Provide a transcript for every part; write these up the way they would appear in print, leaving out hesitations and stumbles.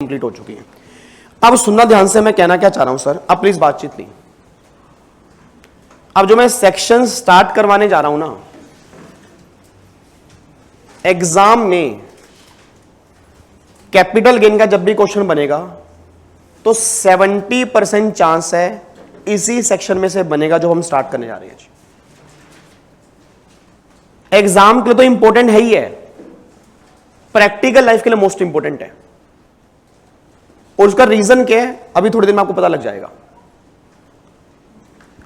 Complete हो चुकी है। अब सुनना ध्यान से, मैं कहना क्या चाह रहा हूं सर, अब प्लीज बातचीत नहीं। अब जो मैं सेक्शन स्टार्ट करवाने जा रहा हूं ना, एग्जाम में कैपिटल गेन का जब भी क्वेश्चन बनेगा तो 70% चांस है इसी सेक्शन में से बनेगा जो हम स्टार्ट करने जा रहे हैं। एग्जाम के लिए तो इंपॉर्टेंट है ही है, प्रैक्टिकल लाइफ के लिए मोस्ट इंपॉर्टेंट है। और उसका रीजन क्या है अभी थोड़ी देर में आपको पता लग जाएगा।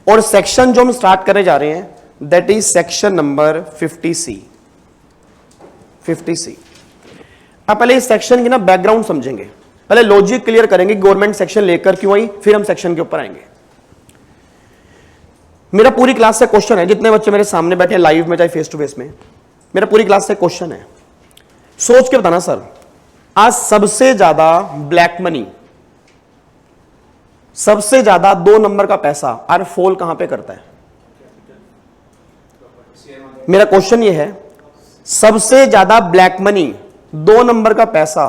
और सेक्शन जो हम स्टार्ट करने जा रहे हैं that is section number 50C। 50C। अब पहले इस सेक्शन की ना बैकग्राउंड समझेंगे, पहले लॉजिक क्लियर करेंगे गवर्नमेंट सेक्शन लेकर क्यों आई, फिर हम सेक्शन के ऊपर आएंगे। मेरा पूरी क्लास से क्वेश्चन है, जितने बच्चे मेरे सामने बैठे लाइव में चाहे फेस टू फेस में, मेरा पूरी क्लास से क्वेश्चन है, सोच के बताना सर आज सबसे ज्यादा ब्लैक मनी, सबसे ज्यादा 2 नंबर का पैसा आर फॉल कहां पे करता है। मेरा क्वेश्चन ये है सबसे ज्यादा ब्लैक मनी 2 नंबर का पैसा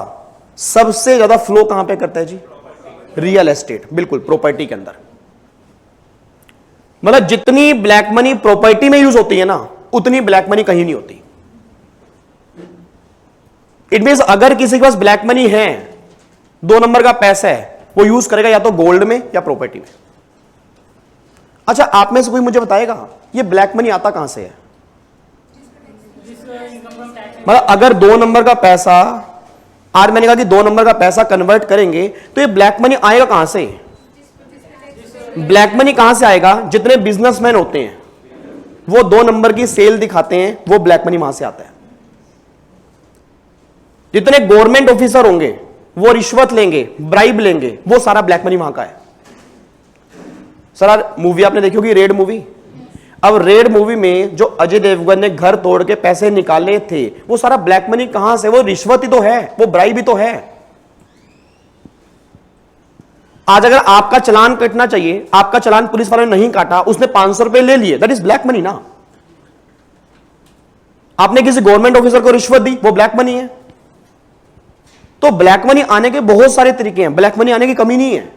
सबसे ज्यादा फ्लो कहां पे करता है जी? रियल एस्टेट, बिल्कुल प्रॉपर्टी के अंदर। मतलब जितनी ब्लैक मनी प्रॉपर्टी में यूज होती है ना उतनी ब्लैक मनी कहीं नहीं होती। इट मींस अगर किसी के पास ब्लैक मनी है, 2 नंबर का पैसा है, वो यूज करेगा या तो गोल्ड में या प्रॉपर्टी में। अच्छा आप में से कोई मुझे बताएगा ये ब्लैक मनी आता कहां से है? मतलब अगर 2 नंबर का पैसा, आज मैंने कहा कि 2 नंबर का पैसा कन्वर्ट करेंगे तो ये ब्लैक मनी आएगा कहां से? ब्लैक मनी कहां से आएगा? जितने बिजनेसमैन होते हैं वो 2 नंबर की सेल दिखाते हैं, वो ब्लैक मनी वहां से आता है। जितने गवर्नमेंट ऑफिसर होंगे वो रिश्वत लेंगे, ब्राइब लेंगे, वो सारा ब्लैक मनी वहां का है। सर मूवी आपने देखी होगी रेड मूवी। अब रेड मूवी में जो अजय देवगन ने घर तोड़ के पैसे निकाले थे वो सारा ब्लैक मनी कहां से? वो रिश्वत ही तो है, वो ब्राइब ही तो है। आज अगर आपका चालान कटना चाहिए, आपका चालान पुलिस वालों ने नहीं काटा, उसने 500 रुपए ले लिए, दैट इज ब्लैक मनी ना। आपने किसी गवर्नमेंट ऑफिसर को रिश्वत दी, वो ब्लैक मनी है। तो ब्लैक मनी आने के बहुत सारे तरीके हैं, ब्लैक मनी आने की कमी नहीं है।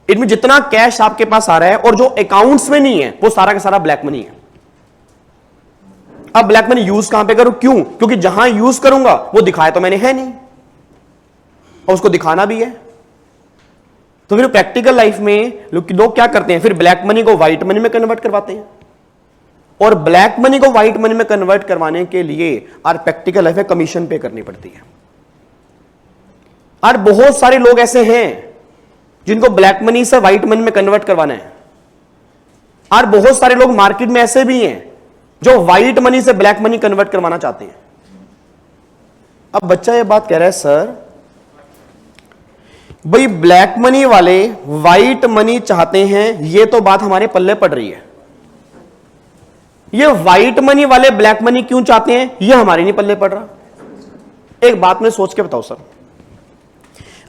इनमें जितना कैश आपके पास आ रहा है और जो अकाउंट्स में नहीं है वो सारा का सारा ब्लैक मनी है। अब ब्लैक मनी यूज कहां पे करूं? क्यों? क्योंकि जहां यूज करूंगा वो दिखाया तो मैंने है नहीं और उसको दिखाना भी है। तो फिर प्रैक्टिकल लाइफ में लोग क्या करते हैं, फिर ब्लैक मनी को व्हाइट मनी में कन्वर्ट करवाते हैं। और ब्लैक मनी को व्हाइट मनी में कन्वर्ट करवाने के लिए और प्रैक्टिकल लाइफ में कमीशन पे करनी पड़ती है। और बहुत सारे लोग ऐसे हैं जिनको ब्लैक मनी से व्हाइट मनी में कन्वर्ट करवाना है। और बहुत सारे लोग मार्केट में ऐसे भी हैं जो व्हाइट मनी से ब्लैक मनी कन्वर्ट करवाना चाहते हैं। अब बच्चा ये बात कह रहा है सर भाई ब्लैक मनी वाले व्हाइट मनी चाहते हैं, ये तो बात हमारे पल्ले पड़ रही है। ये व्हाइट मनी वाले ब्लैक मनी क्यों चाहते हैं ये हमारे नहीं पल्ले पड़ रहा। एक बात में सोच के बताओ सर,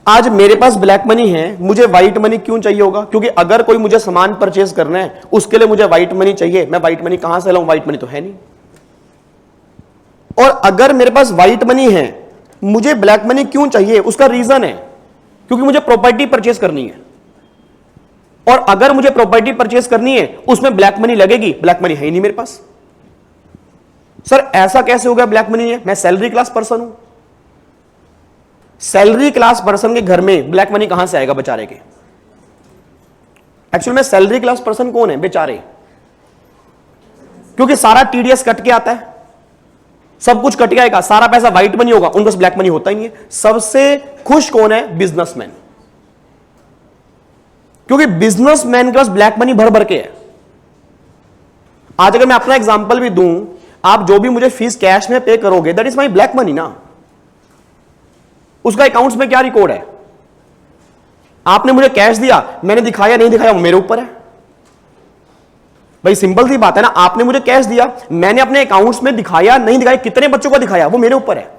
आज मेरे पास ब्लैक मनी है, मुझे व्हाइट मनी क्यों चाहिए होगा? क्योंकि अगर कोई मुझे सामान परचेज करना है उसके लिए मुझे व्हाइट मनी चाहिए। मैं व्हाइट मनी कहां से लाऊं? व्हाइट मनी तो है नहीं। और अगर मेरे पास व्हाइट मनी है, मुझे ब्लैक मनी क्यों चाहिए? उसका रीजन है क्योंकि मुझे प्रॉपर्टी परचेज करनी है। और अगर मुझे प्रॉपर्टी परचेज करनी है उसमें ब्लैक मनी लगेगी, ब्लैक मनी है ही नहीं मेरे पास। सर ऐसा कैसे हो गया ब्लैक मनी है? मैं सैलरी क्लास पर्सन हूं। सैलरी क्लास पर्सन के घर में ब्लैक मनी कहां से आएगा बेचारे के? एक्चुअली में सैलरी क्लास पर्सन कौन है? बेचारे। क्योंकि सारा टीडीएस कट के आता है, सब कुछ कट के आएगा, सारा पैसा व्हाइट मनी होगा, उनके पास ब्लैक मनी होता ही नहीं है। सबसे खुश कौन है? बिजनेसमैन। क्योंकि बिजनेसमैन के पास ब्लैक मनी भर भर के है। आज अगर मैं अपना एग्जांपल भी दूं, आप जो भी मुझे फीस कैश में पे करोगे that is my black money ना। उसका अकाउंट्स में क्या रिकॉर्ड है? आपने मुझे कैश दिया, मैंने दिखाया नहीं दिखाया वो मेरे ऊपर है। भाई सिंपल सी बात है ना, आपने मुझे कैश दिया, मैंने अपने अकाउंट्स में दिखाया नहीं दिखाया, कितने बच्चों को दिखाया वो मेरे ऊपर है।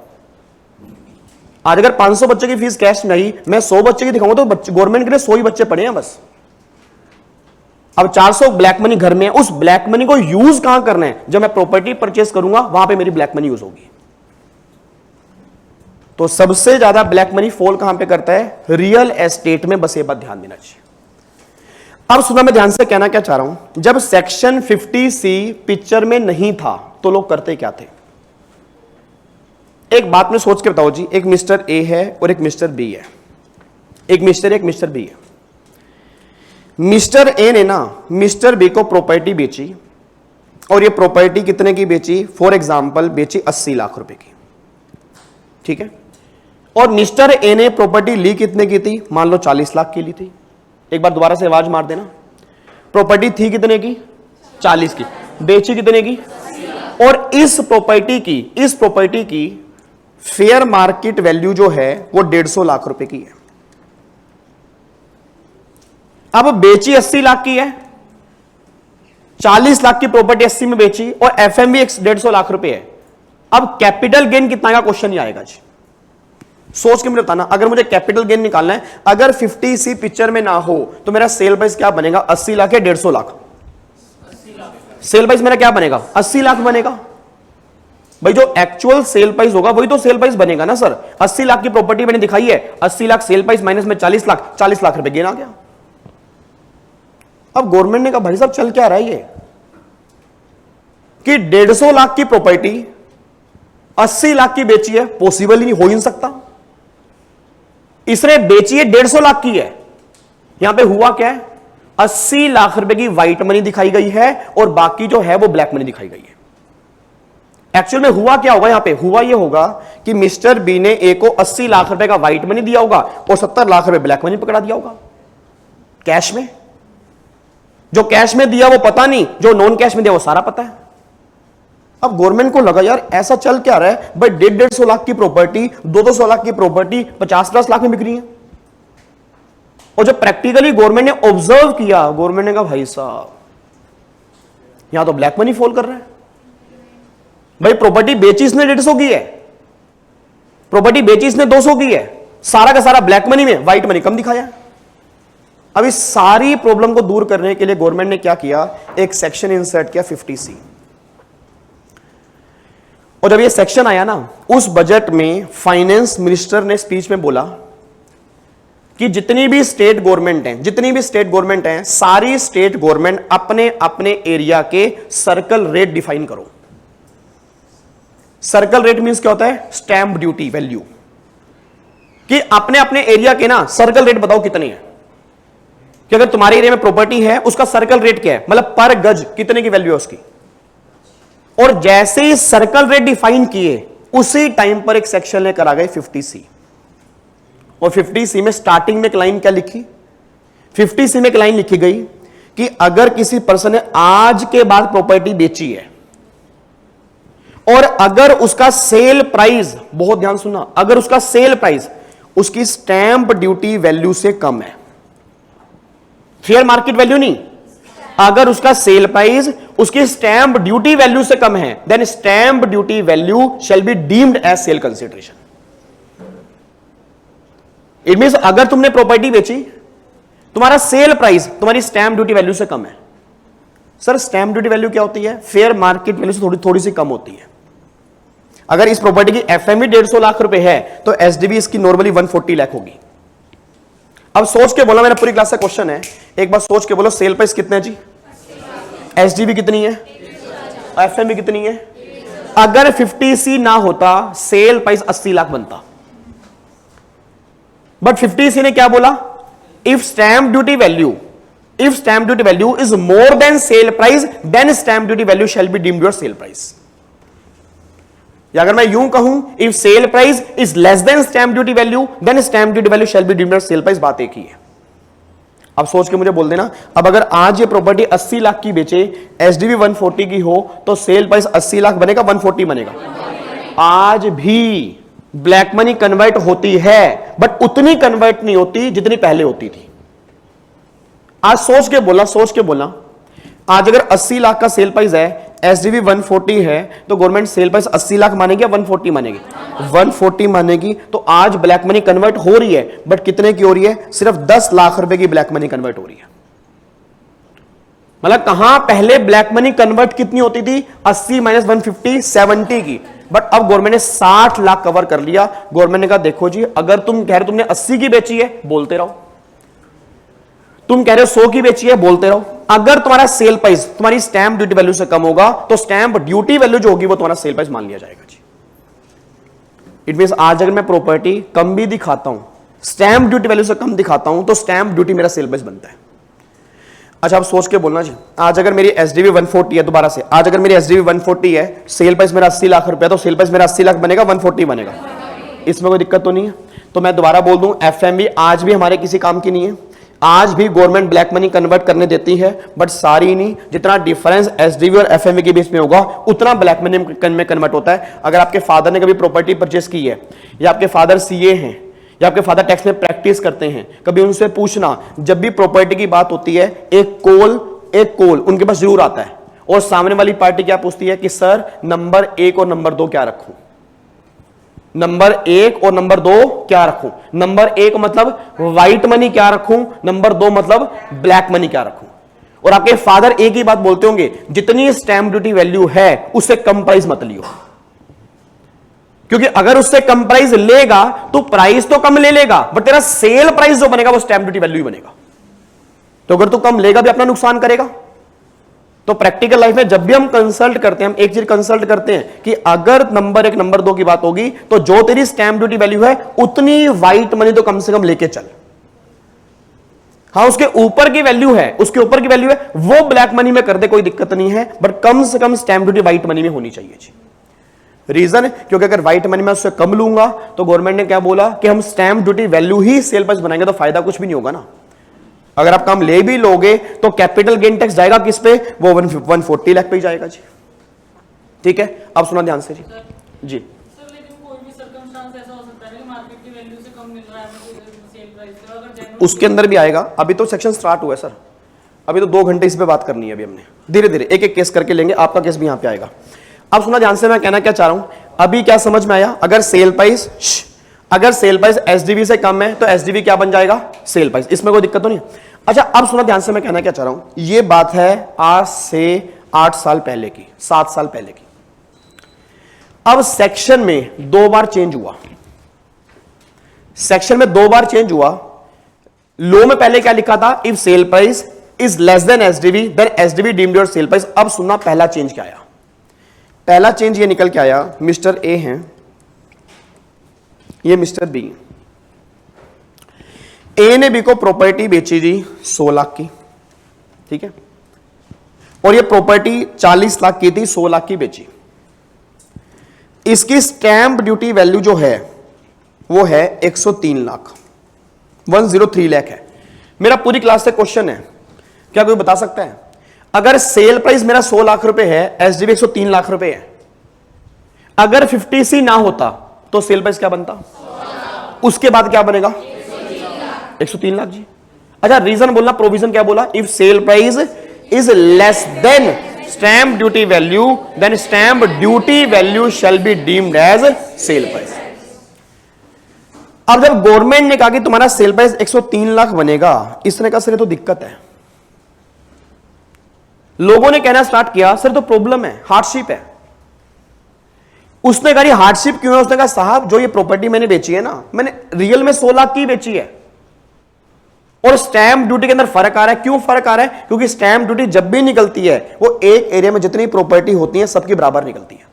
आज अगर 500 बच्चों की फीस कैश नहीं, मैं 100 बच्चे की दिखाऊंगा तो गवर्नमेंट के लिए 100 ही बच्चे पड़े हैं बस। अब 400 ब्लैक मनी घर में है, उस ब्लैक मनी को यूज कहां करना है? जब मैं प्रॉपर्टी परचेस करूंगा वहां पे मेरी ब्लैक मनी यूज होगी। तो सबसे ज्यादा ब्लैक मनी फॉल कहां पे करता है? रियल एस्टेट में। बस ये बात ध्यान देना चाहिए। अब सुना, मैं ध्यान से कहना क्या चाह रहा हूं, जब सेक्शन 50C पिक्चर में नहीं था तो लोग करते क्या थे? एक बात में सोच के बताओ जी, एक मिस्टर ए है और एक मिस्टर बी है, एक मिस्टर बी है। मिस्टर ए ने ना मिस्टर बी को प्रॉपर्टी बेची, और ये प्रॉपर्टी कितने की बेची? फॉर एग्जांपल बेची 80 लाख रुपए की, ठीक है। और मिस्टर ए ने प्रॉपर्टी ली कितने की थी? मान लो 40 लाख की ली थी। एक बार दोबारा से आवाज मार देना। प्रॉपर्टी थी कितने की? 40 की। बेची कितने की? और इस प्रॉपर्टी की फेयर मार्केट वैल्यू जो है वो 150 लाख रुपए की है। अब बेची 80 लाख की है, 40 लाख की प्रॉपर्टी 80 में बेची, और एफएम भी 150 लाख रुपए है। अब कैपिटल गेन कितना का क्वेश्चन ही आएगा जी। सोच के मुझे बताना, अगर मुझे कैपिटल गेन निकालना है, अगर 50C पिक्चर में ना हो तो मेरा सेल प्राइस क्या बनेगा? 80 लाख या 150 लाख? सेल प्राइस मेरा क्या बनेगा? 80 लाख बनेगा। भाई जो एक्चुअल सेल प्राइस होगा वही तो सेल प्राइस बनेगा ना सर। 80 लाख की प्रॉपर्टी मैंने दिखाई है, 80 लाख सेल प्राइस माइनस में 40 लाख रुपए गेन आ गया। अब गवर्नमेंट ने कहा भाई साहब चल क्या रहा है ये कि 150 लाख की प्रॉपर्टी 80 लाख की बेची है, पॉसिबल ही नहीं, हो ही नहीं सकता। इसने बेची है 150 लाख की है। यहां पे हुआ क्या है? 80 लाख रुपए की व्हाइट मनी दिखाई गई है और बाकी जो है वो ब्लैक मनी दिखाई गई है। एक्चुअल में हुआ क्या होगा? यहां पे हुआ ये होगा कि मिस्टर बी ने ए को 80 लाख रुपए का व्हाइट मनी दिया होगा और 70 लाख रुपए ब्लैक मनी पकड़ा दिया होगा कैश में। जो कैश में दिया वो पता नहीं, जो नॉन कैश में दिया वो सारा पता है। अब गवर्नमेंट को लगा यार ऐसा चल क्या रहा है भाई, 150 लाख की प्रॉपर्टी 200 लाख की प्रॉपर्टी 50 लाख में बिक रही है। और जब प्रैक्टिकली गवर्नमेंट ने ऑब्जर्व किया, गवर्नमेंट ने कहा भाई साहब यहां तो ब्लैक मनी फॉल कर रहा है। भाई प्रॉपर्टी बेची इसने 150 की है, प्रॉपर्टी बेची इसने 200 की है, सारा का सारा ब्लैक मनी में, व्हाइट मनी कम दिखाया। अब इस सारी प्रॉब्लम को दूर करने के लिए गवर्नमेंट ने क्या किया? एक सेक्शन इंसर्ट किया 50C। और जब ये सेक्शन आया ना, उस बजट में फाइनेंस मिनिस्टर ने स्पीच में बोला कि जितनी भी स्टेट गवर्नमेंट हैं, सारी स्टेट गवर्नमेंट अपने अपने एरिया के सर्कल रेट डिफाइन करो। सर्कल रेट मींस क्या होता है? Stamp duty value. कि अपने अपने एरिया के ना सर्कल रेट बताओ कितनी है, कि अगर तुम्हारे एरिया में प्रॉपर्टी है उसका सर्कल रेट क्या है, मतलब पर गज कितने की वैल्यू है उसकी। और जैसे ही सर्कल रेट डिफाइन किए उसी टाइम पर एक सेक्शन लेकर आ गए 50C। और 50C में स्टार्टिंग में एक लाइन क्या लिखी? 50C में एक लाइन लिखी गई कि अगर किसी पर्सन ने आज के बाद प्रॉपर्टी बेची है और अगर उसका सेल प्राइस, बहुत ध्यान सुनना, अगर उसका सेल प्राइस उसकी स्टैंप ड्यूटी वैल्यू से कम है, फेयर मार्केट वैल्यू नहीं, अगर उसका सेल प्राइस उसकी स्टैंप ड्यूटी वैल्यू से कम है, then stamp duty value shall be deemed as sale consideration. It means अगर तुमने प्रॉपर्टी बेची, तुम्हारा सेल प्राइस तुम्हारी स्टैंप ड्यूटी वैल्यू से कम है। सर स्टैंप ड्यूटी वैल्यू क्या होती है? फेयर मार्केट वैल्यू से थोड़ी सी कम होती है। अगर इस प्रॉपर्टी की एफएमई 150 लाख रुपए है तो एसडीबी इसकी नॉर्मली 140 लाख होगी। अब सोच के बोला, मैंने पूरी क्लास का क्वेश्चन है, एक बार सोच के बोलो सेल प्राइस कितना है जी? एसडीबी कितनी है? एफएमई कितनी है? अगर 50C ना होता सेल प्राइस 80 लाख बनता। बट 50C ने क्या बोला? If stamp duty value is more than sale price, then stamp duty value shall be deemed your sale price. या अगर मैं यूं कहूं, if sale price is less than stamp duty value, then stamp duty value shall be deemed your sale price. बात एक ही है। अब सोच के मुझे बोल देना, अब अगर आज ये प्रॉपर्टी 80 लाख की बेचे, एसडीबी 140 की हो, तो सेल प्राइस 80 लाख बनेगा 140 बनेगा? आज भी ब्लैक मनी कन्वर्ट होती है, बट उतनी कन्वर्ट नहीं होती जितनी पहले होती थी। आज सोच के बोला, आज अगर 80 लाख का सेल प्राइस है, एसडीबी 140 है, तो गवर्नमेंट सेल प्राइस 80 लाख मानेगी या 140 मानेगी? 140 मानेगी। तो आज ब्लैक मनी कन्वर्ट हो रही है, बट कितने की हो रही है? सिर्फ 10 लाख रुपए की ब्लैक मनी कन्वर्ट हो रही है। मतलब कहां पहले ब्लैक मनी कन्वर्ट कितनी होती थी? 80 माइनस 150 70 की, बट अब गवर्नमेंट ने 60 लाख कवर कर लिया। गवर्नमेंट ने कहा देखो जी, अगर तुम कह रहे हो तुमने 80 की बेची है, बोलते रहो। तुम कह रहे हो 100 की बेची है, बोलते रहो। अगर तुम्हारा सेल प्राइस तुम्हारी स्टैंप ड्यूटी वैल्यू से कम होगा तो स्टैंप ड्यूटी वैल्यू जो होगी वो तुम्हारा सेल प्राइस मान लिया जाएगा जी। इट मींस आज अगर मैं प्रॉपर्टी कम भी दिखाता हूं, स्टैंप ड्यूटी वैल्यू से कम दिखाता हूं, तो स्टैंप ड्यूटी मेरा सेल प्राइस बनता है। अच्छा, आप सोच के बोलना जी, आज अगर मेरी एसडीवी 140 है, दोबारा से, आज अगर मेरी एसडीवी 140 है, सेल प्राइस मेरा 80 लाख रुपया, तो सेल प्राइस मेरा 80 लाख बनेगा, 140 बनेगा, इसमें कोई दिक्कत तो नहीं है। तो मैं दोबारा बोल दूं, एफएमवी आज भी हमारे किसी काम की नहीं है। आज भी गवर्नमेंट ब्लैक मनी कन्वर्ट करने देती है, बट सारी नहीं। जितना डिफरेंस एसडीवी और एफएमवी के बीच में होगा उतना ब्लैक मनी में कन्वर्ट होता है। अगर आपके फादर ने कभी प्रॉपर्टी परचेस की है, या आपके फादर सीए हैं, या आपके फादर टैक्स में प्रैक्टिस करते हैं, कभी उनसे पूछना, जब भी प्रॉपर्टी की बात होती है, एक कॉल उनके पास जरूर आता है, और सामने वाली पार्टी क्या पूछती है कि सर नंबर 1 और नंबर 2 क्या रखूं, नंबर 1 और नंबर 2 क्या रखूं। नंबर 1 मतलब व्हाइट मनी क्या रखूं, नंबर 2 मतलब ब्लैक मनी क्या रखूं। और आपके फादर एक ही बात बोलते होंगे, जितनी स्टैंप ड्यूटी वैल्यू है उससे कम प्राइस मत लियो, क्योंकि अगर उससे कम प्राइस लेगा तो प्राइस तो कम ले लेगा, बट तेरा सेल प्राइस जो बनेगा वो स्टैंप ड्यूटी वैल्यू ही बनेगा। तो अगर तू कम लेगा भी अपना नुकसान करेगा। तो प्रैक्टिकल लाइफ में जब भी हम कंसल्ट करते हैं, हम एक चीज कंसल्ट करते हैं कि अगर नंबर 1 नंबर 2 की बात होगी तो जो तेरी स्टैंप ड्यूटी वैल्यू है उतनी व्हाइट मनी तो कम से कम लेके चल। हाँ, उसके ऊपर की वैल्यू है, उसके ऊपर की वैल्यू है वो ब्लैक मनी में कर दे, कोई दिक्कत नहीं है, बट कम से कम स्टैंप ड्यूटी व्हाइट मनी में होनी चाहिए जी। रीजन, क्योंकि अगर व्हाइट मनी में उससे कम लूंगा तो गवर्नमेंट ने क्या बोला कि हम स्टैंप ड्यूटी वैल्यू ही सेल प्राइस बनाएंगे, तो फायदा कुछ भी नहीं होगा ना। अगर आप काम ले भी लोगे तो कैपिटल गेन टैक्स जाएगा किस पे, वो 140 लाख पे ही जाएगा जी। ठीक है, अब सुना ध्यान से जी। जी सर, लेकिन कोई भी सर्कमस्टांस ऐसा हो सकता है कि मार्केट की वैल्यू से कम मिल रहा है सेल प्राइस से, अगर जेन्युइन उसके अंदर भी आएगा। अभी तो सेक्शन स्टार्ट हुआ है सर, अभी तो 2 घंटे इस पे बात करनी है। अभी हमने धीरे धीरे एक एक केस करके लेंगे, आपका केस भी यहां पे आएगा। अब सुना ध्यान से, मैं कहना क्या चाह रहा हूं, अभी क्या समझ में आया। अगर सेल प्राइस एसडीवी से कम है तो एसडीवी क्या बन जाएगा, सेल प्राइस, इसमें कोई दिक्कत तो नहीं। अच्छा, अब सुना ध्यान से, मैं कहना क्या चाह रहा हूं, ये बात है आज से 8 साल पहले की, 7 साल पहले की। अब सेक्शन में 2 बार चेंज हुआ, सेक्शन में 2 बार चेंज हुआ। लो में पहले क्या लिखा था, if sale price is less than SDV then SDV deemed your sale price. अब सुनना पहला चेंज क्या आया, पहला चेंज ये निकल के आया, मिस्टर ए हैं, ये मिस्टर बी। ए ने बी को प्रॉपर्टी बेची जी 100 लाख की, ठीक है, और ये प्रॉपर्टी 40 लाख की थी, 100 लाख की बेची। इसकी स्टैंप ड्यूटी वैल्यू जो है वो है 103 लाख, 103 लाख है। मेरा पूरी क्लास से क्वेश्चन है, क्या कोई बता सकता है, अगर सेल प्राइस मेरा 100 लाख रुपए है, एसडीवी 103 लाख रुपए है, अगर 50C ना होता तो सेल प्राइस क्या बनता, उसके बाद क्या बनेगा, 103 लाख जी। अच्छा, रीजन बोलना, प्रोविजन क्या बोला, if sale price is less than stamp duty value then stamp duty value shall be deemed as sale price. अब जब गवर्नमेंट ने कहा कि तुम्हारा सेल प्राइस 103 लाख बनेगा, इसने कहा सर तो दिक्कत है। लोगों ने कहना स्टार्ट किया सर तो प्रॉब्लम है, हार्डशिप है। उसने कहा हार्डशिप क्यों है, उसने कहा साहब जो ये प्रॉपर्टी मैंने बेची है ना, मैंने रियल में 100 लाख की बेची है, और स्टैंप ड्यूटी के अंदर फर्क आ रहा है। क्यों फर्क आ रहा है, क्योंकि स्टैंप ड्यूटी जब भी निकलती है वो एक एरिया में जितनी प्रॉपर्टी होती है सबकी बराबर निकलती है।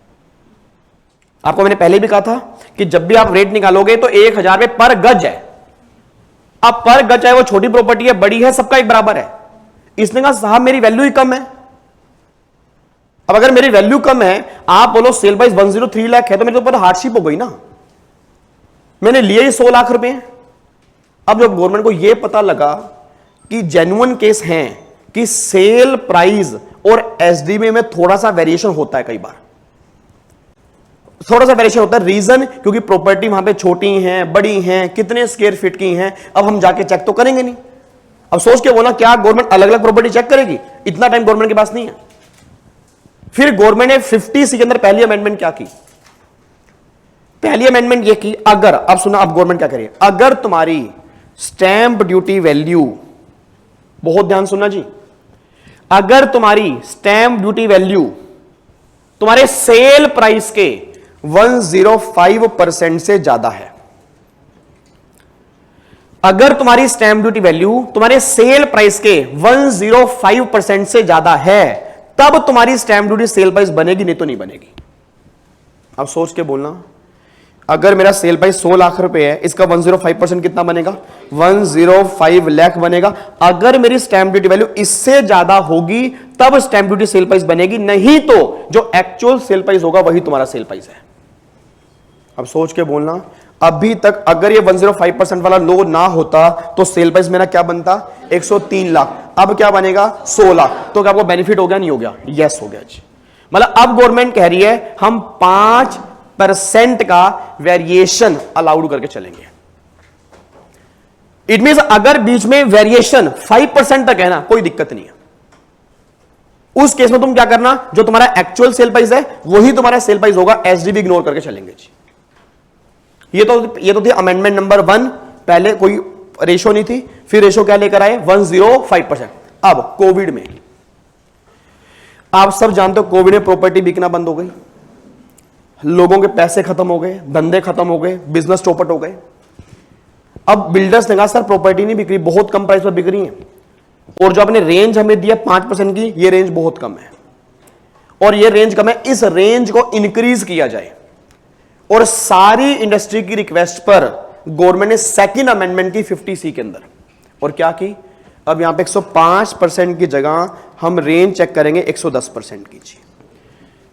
आपको मैंने पहले भी कहा था कि जब भी आप रेट निकालोगे तो 1000 रुपए पर गज है। अब पर गज है, वो छोटी प्रॉपर्टी है बड़ी है, सबका एक बराबर है। इसने कहा साहब मेरी वैल्यू ही कम है। अब अगर मेरी वैल्यू कम है, आप बोलो सेल प्राइस 103 लाख है, तो मेरे ऊपर हार्डशिप हो गई ना, मैंने लिए ही 100 लाख रुपए। अब जब गवर्नमेंट को यह पता लगा कि जेन्युइन केस हैं कि सेल प्राइस और एसडीवी में थोड़ा सा वेरिएशन होता है, कई बार थोड़ा सा वेरिएशन होता है। रीजन, क्योंकि प्रॉपर्टी वहां पे छोटी हैं बड़ी हैं, कितने स्क्वायर फीट की हैं, अब हम जाके चेक तो करेंगे नहीं। अब सोच के बोला क्या गवर्नमेंट अलग अलग प्रॉपर्टी चेक करेगी, इतना टाइम गवर्नमेंट के पास नहीं है। फिर गवर्नमेंट ने 50C के अंदर पहली अमेंडमेंट क्या की, पहली अमेंडमेंट ये की, अगर, अब सुना, अब गवर्नमेंट क्या करे, अगर तुम्हारी स्टैंप ड्यूटी वैल्यू, बहुत ध्यान सुनना जी, अगर तुम्हारी स्टैंप ड्यूटी वैल्यू तुम्हारे सेल प्राइस के 105% से ज्यादा है। अगर तुम्हारी स्टैंप ड्यूटी वैल्यू तुम्हारे सेल प्राइस के 105% से ज्यादा है, तब तुम्हारी स्टैंप ड्यूटी सेल प्राइस बनेगी, नहीं तो नहीं बनेगी। अब सोच के बोलना, अगर मेरा सेल प्राइस 100 लाख रुपए है, इसका 105% कितना बनेगा? 105 लाख बनेगा। अगर मेरी स्टैंप ड्यूटी वैल्यू इससे ज्यादा होगी तब स्टैंप ड्यूटी सेल प्राइस बनेगी, नहीं तो जो एक्चुअल सेल प्राइस होगा वही तुम्हारा सेल प्राइस है। अब सोच के बोलना, अभी तक अगर ये 105% वाला लो ना होता तो सेल प्राइस मेरा क्या बनता? 103 लाख। अब क्या बनेगा? 100 लाख। तो क्या आपको बेनिफिट हो गया? नहीं हो गया? यस हो गया जी। मतलब अब गवर्नमेंट कह रही है हम 5% का वेरिएशन अलाउड करके चलेंगे। इट मींस अगर बीच में वेरिएशन 5% तक है ना, कोई दिक्कत नहीं है। उस केस में तुम क्या करना, जो तुम्हारा एक्चुअल सेल प्राइस है वही तुम्हारा सेल प्राइस होगा, एसडीवी इग्नोर करके चलेंगे जी। ये तो थी अमेंडमेंट नंबर 1। पहले कोई रेशो नहीं थी, फिर रेशो क्या लेकर आए? 105%। अब कोविड में आप सब जानते हो, कोविड में प्रॉपर्टी बिकना बंद हो गई, लोगों के पैसे खत्म हो गए, धंधे खत्म हो गए, बिजनेस चौपट हो गए। अब बिल्डर्स ने कहा सर प्रॉपर्टी नहीं बिक रही, बहुत कम प्राइस पर बिक रही है, और जो आपने रेंज हमें दिया 5% की, ये रेंज बहुत कम है और ये रेंज कम है, इस रेंज को इंक्रीज किया जाए। और सारी इंडस्ट्री की रिक्वेस्ट पर गवर्नमेंट ने सेकंड अमेंडमेंट की 50C के अंदर, और क्या की? अब यहां पे 105% की जगह हम रेंज चेक करेंगे 110% की जी।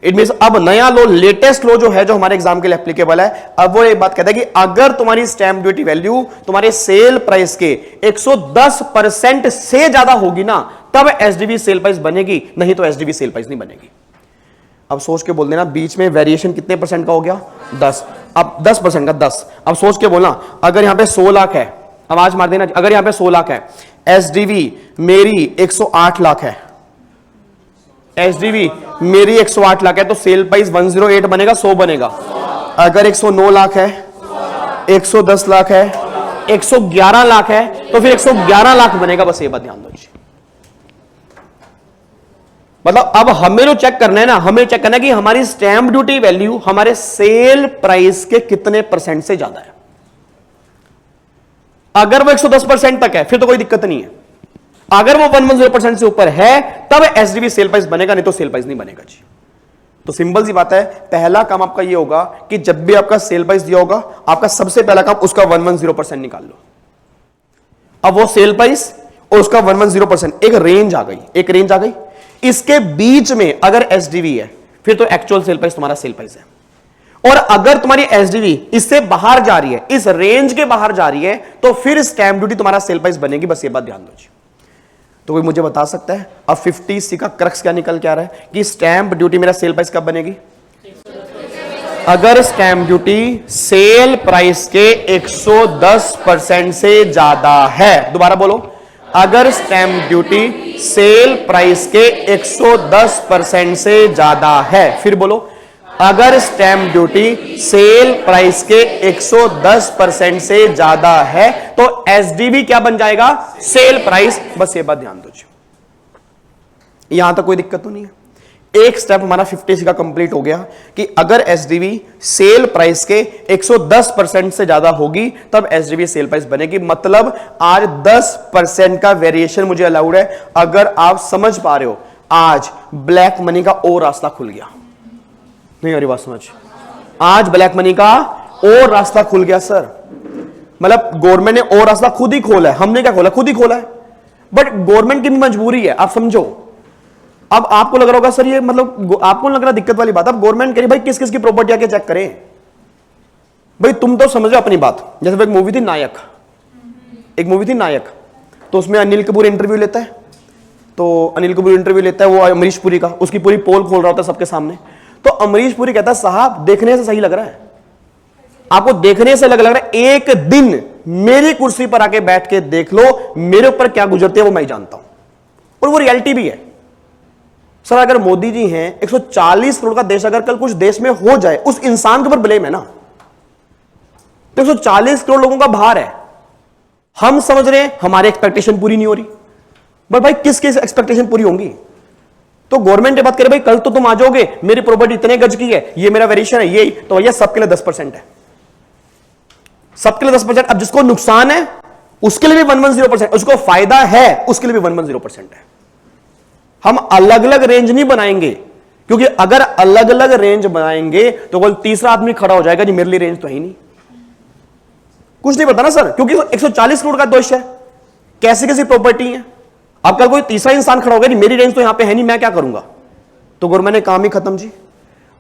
इट मींस अब नया लो, लेटेस्ट लो जो है, जो हमारे एग्जाम के लिए एप्लीकेबल है, अब वो एक बात कहता है कि अगर तुम्हारी स्टैंप ड्यूटी वैल्यू तुम्हारे सेल प्राइस के 110% से ज्यादा होगी ना, तब एसडीवी सेल प्राइस बनेगी, नहीं तो एसडीवी सेल प्राइस नहीं बनेगी। अब सोच के बोल देना, बीच में वेरिएशन कितने परसेंट का हो गया? 10। अब 10% का 10। अब सोच के बोलना, अगर यहां पे 100 लाख है, आवाज मार देना, अगर यहां पे 100 लाख है, एसडीवी मेरी 108 लाख है, एसडीवी मेरी 108 लाख है, तो सेल प्राइस 108 बनेगा, 100 बनेगा। अगर 109 लाख है, 110 लाख है, 111 लाख है, तो फिर 111 लाख बनेगा। बस ये बात ध्यान दो। मतलब अब हमें जो चेक करना है ना, हमें चेक करना है कि हमारी स्टैंप ड्यूटी वैल्यू हमारे सेल प्राइस के कितने परसेंट से ज्यादा है। अगर वो 110% तक है फिर तो कोई दिक्कत नहीं है, अगर वो 110% से ऊपर है तब एसडीवी सेल प्राइस बनेगा, नहीं तो सेल प्राइस नहीं बनेगा जी। तो सिंपल सी बात है, पहला काम आपका ये होगा कि जब भी आपका सेल प्राइस दिया होगा, आपका सबसे पहला काम उसका 110% निकाल लो। अब वो सेल प्राइस और उसका 110%, एक रेंज आ गई, एक रेंज आ गई। इसके बीच में अगर एसडीवी है फिर तो एक्चुअल सेल प्राइस तुम्हारा सेल प्राइस है, और अगर तुम्हारी एसडीवी इससे बाहर जा रही है, इस रेंज के बाहर जा रही है, तो फिर स्टैंप ड्यूटी तुम्हारा सेल प्राइस बनेगी। बस ये बात ध्यान दो जी। तो कोई मुझे बता सकता है अब 50C का क्रक्स क्या निकल के आ रहा है कि स्टैंप ड्यूटी मेरा सेल प्राइस कब बनेगी? अगर स्टैंप ड्यूटी सेल प्राइस के 110% से ज्यादा है। दोबारा बोलो, अगर स्टैंप ड्यूटी सेल प्राइस के 110% से ज्यादा है। फिर बोलो, अगर स्टैंप ड्यूटी सेल प्राइस के 110% से ज्यादा है तो एसडीवी क्या बन जाएगा? Sale price. बस ये बात ध्यान दो, यहां तक कोई दिक्कत तो नहीं है। एक स्टेप हमारा 50C का कंप्लीट हो गया कि अगर एसडीवी सेल प्राइस के 110% से ज्यादा होगी तब एसडीवी सेल प्राइस बनेगी। मतलब आज 10% का वेरिएशन मुझे अलाउड है। अगर आप समझ पा रहे हो, आज ब्लैक मनी का और रास्ता खुल गया। नहीं आ रही बात समझ? आज ब्लैक मनी का और रास्ता खुल गया सर। मतलब गवर्नमेंट ने और रास्ता खुद ही खोला है, हमने क्या खोला? खुद ही खोला है। बट गवर्नमेंट की भी मजबूरी है, आप समझो। अब आपको लग रहा होगा सर ये मतलब आपको लग रहा दिक्कत वाली बात। अब गवर्नमेंट कह रही भाई किस किस की प्रॉपर्टी आके चेक करें। भाई तुम तो समझ रहे हो अपनी बात। जैसे एक मूवी थी नायक, एक मूवी थी नायक, तो उसमें अनिल कपूर इंटरव्यू लेता है। तो अनिल कपूर इंटरव्यू लेता है वो अमरीश पुरी का, उसकी पूरी पोल खोल रहा होता है सबके सामने। तो अमरीश पुरी कहता है साहब देखने से सही लग रहा है, आपको देखने से लग रहा है, एक दिन मेरी कुर्सी पर आके बैठ के देख लो, मेरे ऊपर क्या गुजरती है वो मैं जानता हूं। और वो रियलिटी भी है सर। अगर मोदी जी हैं, 140 करोड़ का देश, अगर कल कुछ देश में हो जाए, उस इंसान के ऊपर ब्लेम है ना। तो 140 करोड़ लोगों का भार है। हम समझ रहे हैं हमारी एक्सपेक्टेशन पूरी नहीं हो रही, बट भाई किस किस एक्सपेक्टेशन पूरी होंगी? तो गवर्नमेंट ये बात करे भाई कल तो तुम आ जाओगे, मेरी प्रॉपर्टी इतने गज की है, ये मेरा वेरिएशन है, ये तो भैया सबके लिए 10% है, सबके लिए 10%। अब जिसको नुकसान है उसके लिए भी 110%, उसको फायदा है उसके लिए भी 110% है। हम अलग अलग रेंज नहीं बनाएंगे, क्योंकि अगर अलग अलग रेंज बनाएंगे तो कोई तीसरा आदमी खड़ा हो जाएगा जी मेरे लिए रेंज तो है ही नहीं, कुछ नहीं पता ना सर, क्योंकि 140 करोड़ का दोष है, कैसी कैसी प्रॉपर्टी है। अब कल कोई तीसरा इंसान खड़ा होगा जी मेरी रेंज तो यहां पे है नहीं, मैं क्या करूंगा, तो गवर्नमेंट ने काम ही खत्म जी।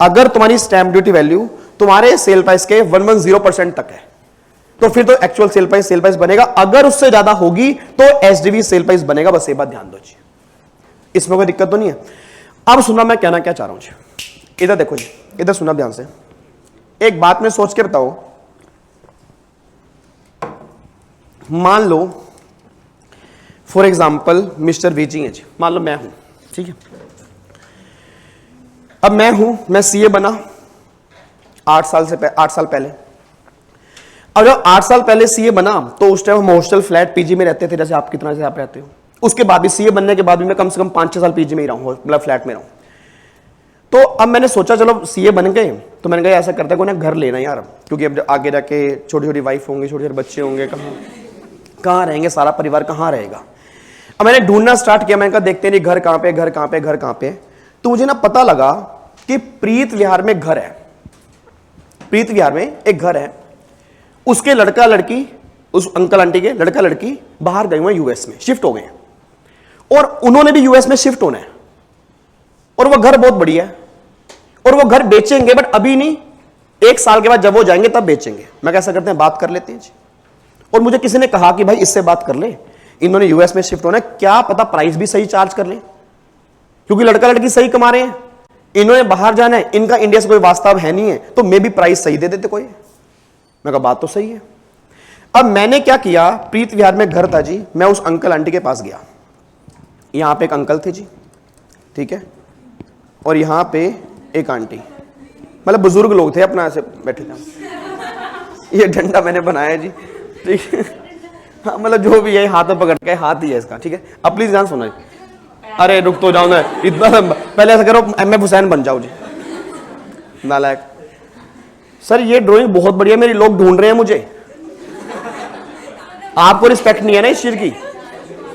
अगर तुम्हारी स्टैंप ड्यूटी वैल्यू तुम्हारे सेल प्राइस के 110% तक है तो फिर तो एक्चुअल सेल प्राइस बनेगा, अगर उससे ज्यादा होगी तो एसडीवी सेल प्राइस बनेगा। बस ये बात ध्यान दो जी, इसमें कोई दिक्कत तो नहीं है। अब सुना मैं कहना क्या चाह रहा हूं जी, इधर देखो जी, इधर सुना ध्यान से, एक बात में सोच के बताओ। मान लो फॉर एग्जाम्पल मिस्टर वीजी है जी, मान लो मैं हूं, ठीक है। अब मैं सीए बना 8 साल पहले। और जब 8 साल पहले सीए बना तो उस टाइम हम हॉस्टल फ्लैट पीजी में रहते थे, जैसे आप कितना से आप रहते हो। उसके बाद भी सीए बनने के बाद भी मैं कम से कम 5-6 साल पीजी में ही रहा हूं, मतलब फ्लैट में रहा हूं। तो अब मैंने सोचा चलो सीए बन गए तो मैंने कहा ऐसा करता है कोई ना घर लेना यार, क्योंकि अब आगे जाके छोटी छोटी वाइफ होंगे, छोटे छोटे बच्चे होंगे, कहाँ रहेंगे, सारा परिवार कहाँ रहेगा। अब मैंने ढूंढना स्टार्ट किया, मैंने कहा देखते नहीं घर कहाँ पे। तो मुझे ना पता लगा कि प्रीत विहार में घर है, प्रीत विहार में एक घर है, उसके लड़का लड़की, उस अंकल आंटी के लड़का लड़की बाहर गए हुए यूएस में, शिफ्ट हो गए हैं, और उन्होंने भी यूएस में शिफ्ट होना है, और वो घर बहुत बढ़िया है, और वो घर बेचेंगे, बट अभी नहीं, 1 साल के बाद जब वो जाएंगे तब बेचेंगे। मैं कैसा करते हैं, बात कर लेते हैं जी। और मुझे किसी ने कहा कि भाई इससे बात कर ले, इन्होंने यूएस में शिफ्ट होना है, क्या पता प्राइस भी सही चार्ज कर ले, क्योंकि लड़का लड़की सही कमा रहे हैं, इन्होंने बाहर जाना है, इनका इंडिया से कोई वास्तव है नहीं है, तो मे भी प्राइस सही दे देते कोई। मैं कहा बात तो सही है। अब मैंने क्या किया, प्रीत विहार में घर था जी, मैं उस अंकल आंटी के पास गया, यहां पे एक अंकल थे जी, ठीक है, और यहां पे एक आंटी, मतलब बुजुर्ग लोग थे, अपना ऐसे बैठे थे। ये डंडा मैंने बनाया जी, ठीक है, हाँ मतलब जो भी है हाथ में पकड़ के, हाथ ही है इसका, ठीक है। अब प्लीज ध्यान सुनो, अरे रुक तो जाओ ना इतना, पहले ऐसा करो एमएफ हुसैन बन जाओ जी, नालायक। सर ये ड्राइंग बहुत बढ़िया, मेरी लोग ढूंढ रहे हैं मुझे, आपको रिस्पेक्ट नहीं है ना इस चीज की।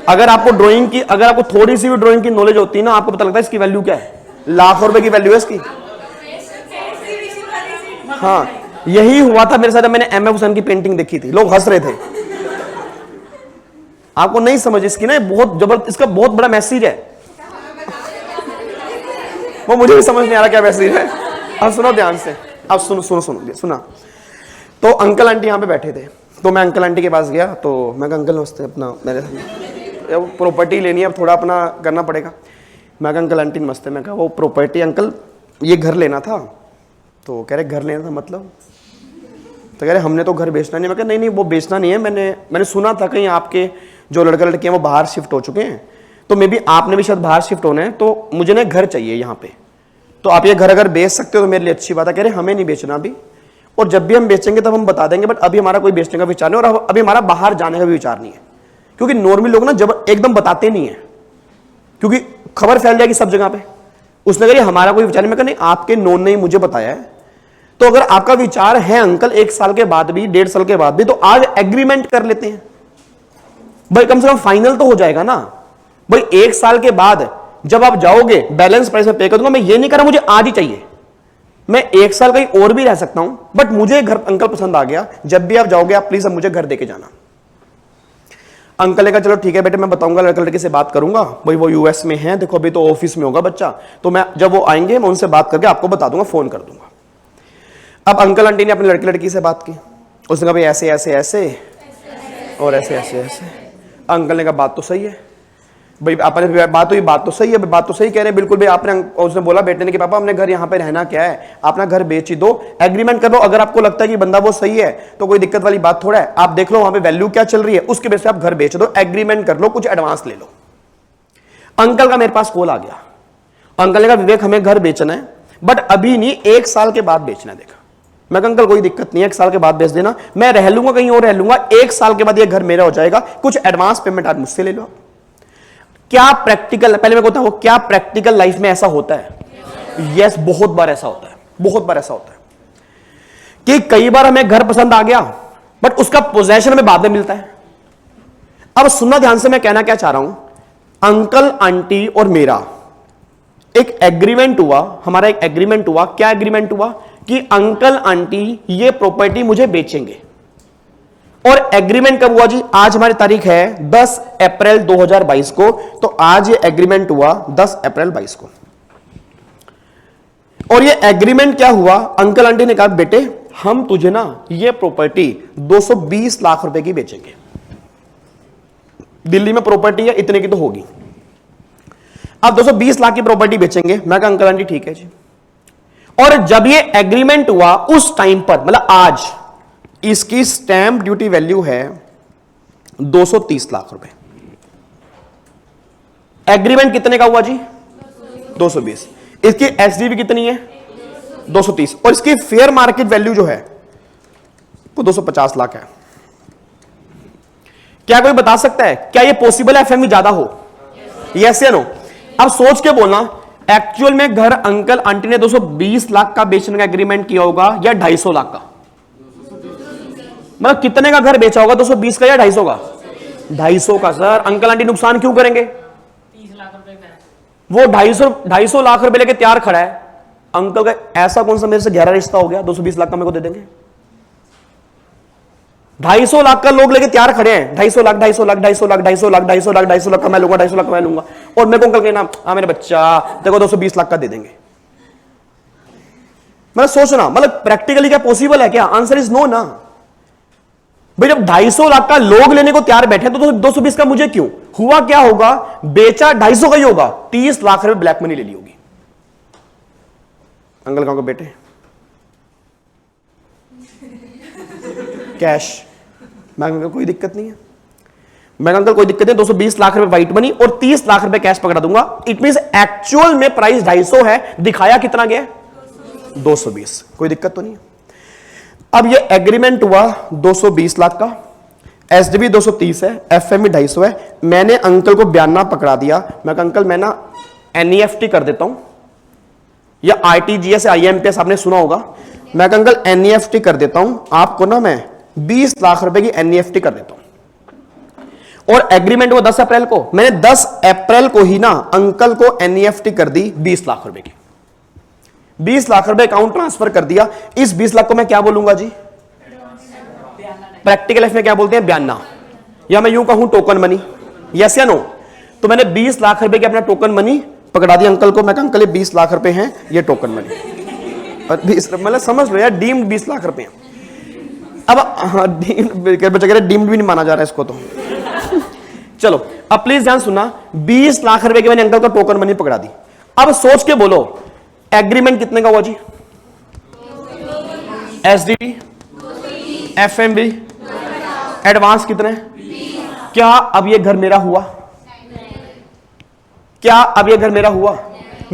अगर आपको ड्राइंग की, अगर आपको थोड़ी सी भी ड्राइंग की नॉलेज होती है ना, आपको पता लगता है इसकी वैल्यू क्या है, लाखों रुपए की वैल्यू है इसकी। हाँ यही हुआ था मेरे साथ, मैंने एमएफ हुसैन की पेंटिंग देखी थी, लोग हंस रहे थे। आपको नहीं समझ इसकी ना, बहुत जबरदस्त, इसका बहुत बड़ा मैसेज है, वो मुझे भी समझ नहीं आ रहा क्या मैसेज है। अब सुनो ध्यान से, अब सुना। तो अंकल आंटी यहाँ पे बैठे थे, तो मैं अंकल आंटी के पास गया, तो मैं कहा अंकल नमस्ते, अपना मेरे प्रॉपर्टी लेनी है, अब थोड़ा अपना करना पड़ेगा। मैं कहा अंकल आंटी नमस्ते, मैं कहा वो प्रॉपर्टी अंकल ये घर लेना था। तो कह रहे घर लेना था मतलब, तो कह रहे हमने तो घर बेचना नहीं। मैं कहा नहीं वो बेचना नहीं है, मैंने सुना था कहीं आपके जो लड़का लड़की हैं वो बाहर शिफ्ट हो चुके हैं, तो मे बी आपने भी शायद बाहर शिफ्ट होना है, तो मुझे ना घर चाहिए यहाँ पे, तो आप ये घर अगर बेच सकते हो तो मेरे लिए अच्छी बात है। कह रहे हमें नहीं बेचना अभी, और जब भी हम बेचेंगे तब हम बता देंगे, बट अभी हमारा कोई बेचने का विचार नहीं, और अभी हमारा बाहर जाने का भी विचार नहीं है, क्योंकि नॉर्मली लोग ना जब एकदम बताते नहीं है, क्योंकि खबर फैल जाएगी सब जगह पे। उसने कहा हमारा कोई विचार नहीं। मैं कहा नहीं, आपके नॉन ने ही मुझे बताया है, तो अगर आपका विचार है अंकल 1 साल के बाद भी, 1.5 साल के बाद भी, तो आज एग्रीमेंट कर लेते हैं भाई, कम से कम फाइनल तो हो जाएगा ना भाई। 1 साल के बाद जब आप जाओगे बैलेंस प्राइस में पे कर दूंगा। मैं ये नहीं कर रहा मुझे आज ही चाहिए, मैं 1 साल कहीं और भी रह सकता हूं, बट मुझे घर अंकल पसंद आ गया, जब भी आप जाओगे आप प्लीज अब मुझे घर देके जाना। अंकल ने कहा चलो ठीक है बेटे, मैं बताऊंगा लड़का लड़के से बात करूंगा, भाई वो यूएस में है, देखो अभी तो ऑफिस में होगा बच्चा, तो मैं जब वो आएंगे मैं उनसे बात करके आपको बता दूंगा, फोन कर दूंगा। अब अंकल आंटी ने अपने लड़के लड़की से बात की, उसने कहा भाई ऐसे ऐसे ऐसे और ऐसे ऐसे ऐसे। अंकल ने कहा बात तो सही है भाई, आपने बात तो सही है, बात तो सही कह रहे हैं बिल्कुल भाई आपने। उसने बोला बेटे ने कि पापा हमने घर यहाँ पे रहना क्या है, अपना घर बेच ही दो, एग्रीमेंट कर लो, अगर आपको लगता है कि बंदा वो सही है तो कोई दिक्कत वाली बात थोड़ा है, आप देख लो वहां पे वैल्यू क्या चल रही है, उसके बेस पे आप घर बेच दो, एग्रीमेंट कर लो, कुछ एडवांस ले लो। अंकल का मेरे पास कॉल आ गया, अंकल ने कहा विवेक हमें घर बेचना है, बट अभी नहीं, 1 साल के बाद बेचना है। देखा, मैं कहा अंकल कोई दिक्कत नहीं है, 1 साल के बाद बेच देना, मैं रह लूंगा कहीं और रह लूंगा, 1 साल के बाद ये घर मेरा हो जाएगा, कुछ एडवांस पेमेंट आज मुझसे ले लो। क्या प्रैक्टिकल, पहले मैं बताऊं क्या प्रैक्टिकल लाइफ में ऐसा होता है? यस, बहुत बार ऐसा होता है, बहुत बार ऐसा होता है कि कई बार हमें घर पसंद आ गया बट उसका पोजेशन हमें बाद में मिलता है। अब सुनना ध्यान से, मैं कहना क्या चाह रहा हूं, अंकल आंटी और मेरा एक एग्रीमेंट हुआ, हमारा एक एग्रीमेंट हुआ। क्या एग्रीमेंट हुआ? कि अंकल आंटी ये प्रॉपर्टी मुझे बेचेंगे। और एग्रीमेंट कब हुआ जी? आज हमारी तारीख है 10 अप्रैल 2022 को, तो आज ये एग्रीमेंट हुआ 10 अप्रैल 22 को। और ये एग्रीमेंट क्या हुआ? अंकल आंटी ने कहा बेटे हम तुझे ना ये प्रॉपर्टी 220 लाख रुपए की बेचेंगे। दिल्ली में प्रॉपर्टी है इतने की तो होगी, अब 220 लाख की प्रॉपर्टी बेचेंगे। मैं कहा अंकल आंटी ठीक है जी। और जब ये एग्रीमेंट हुआ उस टाइम पर, मतलब आज, इसकी स्टैंप ड्यूटी वैल्यू है 230 लाख रुपए। एग्रीमेंट कितने का हुआ जी? 220। इसकी एसडीवी कितनी है? 230। और इसकी फेयर मार्केट वैल्यू जो है वो 250 लाख है। क्या कोई बता सकता है क्या ये पॉसिबल है एफएमवी ज्यादा हो? यस या नो? अब सोच के बोलना, एक्चुअल में घर अंकल आंटी ने 220 लाख का बेचने का एग्रीमेंट किया होगा या 250 लाख का? मतलब कितने का घर बेचा होगा? 220 का या 250 का? 250 का। सर अंकल आंटी नुकसान क्यों करेंगे? 30 लाख रुपए का है। वो 250 लाख रुपए लेके तैयार खड़ा है। अंकल का ऐसा कौन सा मेरे से गहरा रिश्ता हो गया 220 लाख का मेरे को दे देंगे? 250 लाख का लोग लेके तैयार खड़े हैं। 250 लाख 250 लाख 250 लाख 250 लाख 250 लाख 250 लाख का मैं लूंगा, 250 लाख का मैं लूंगा। और मेरे को अंकल कहना हाँ मेरे बच्चा देखो 220 लाख का दे देंगे। मतलब सोचना, मतलब प्रैक्टिकली क्या पॉसिबल है क्या? आंसर इज नो ना भाई। जब 250 लाख का लोग लेने को तैयार बैठे तो 220 का मुझे क्यों? हुआ क्या होगा? बेचा 250 का ही होगा, 30 लाख रुपए ब्लैक मनी ले ली होगी। अंकल कहोगे बेटे कैश। मैं अंकल कोई दिक्कत नहीं है, मैं अंकल कोई दिक्कत नहीं, 220 लाख रुपए व्हाइट मनी और 30 लाख रुपए कैश पकड़ा दूंगा। इट मींस एक्चुअल में प्राइस 250 है, दिखाया कितना गया? 220। कोई दिक्कत तो नहीं है। अब ये एग्रीमेंट हुआ 220 लाख का, एसडीबी 230 है, एफएमई 250 है। मैंने अंकल को बयाना पकड़ा दिया। मैं कहा अंकल मैं ना एनईएफटी कर देता हूं, या आरटीजीएस आईएमपीएस आपने सुना होगा। मैं कहा अंकल एनईएफटी कर देता हूं, आपको ना मैं 20 लाख रुपए की एनईएफटी कर देता हूं। और एग्रीमेंट हुआ 10 अप्रैल को। मैंने 10 अप्रैल को ही ना अंकल को एनईएफटी कर दी 20 लाख रुपए की। 20 लाख रुपए अकाउंट ट्रांसफर कर दिया। इस 20 लाख को मैं क्या बोलूंगा जी? प्रैक्टिकल लाइफ में क्या बोलते हैं? बयाना, या मैं यूं कहूं टोकन मनी। यस या नो? तो मैंने 20 लाख रुपए की अपना टोकन मनी पकड़ा दिया अंकल को। मैं कहा अंकल ये 20 लाख रुपए हैं, ये टोकन मनी। मतलब समझ लो यार, डीम्ड 20 लाख रुपए। अब बच्चा कह रहे डीम्ड भी नहीं माना जा रहा है इसको तो। चलो अब प्लीज ध्यान सुनना, 20 लाख रुपए की मैंने अंकल का टोकन मनी पकड़ा दी। अब सोच के बोलो एग्रीमेंट कितने का हुआ जी? एसडीबी, एफएमबी, एडवांस कितने? क्या अब ये घर मेरा हुआ? क्या अब ये घर मेरा हुआ?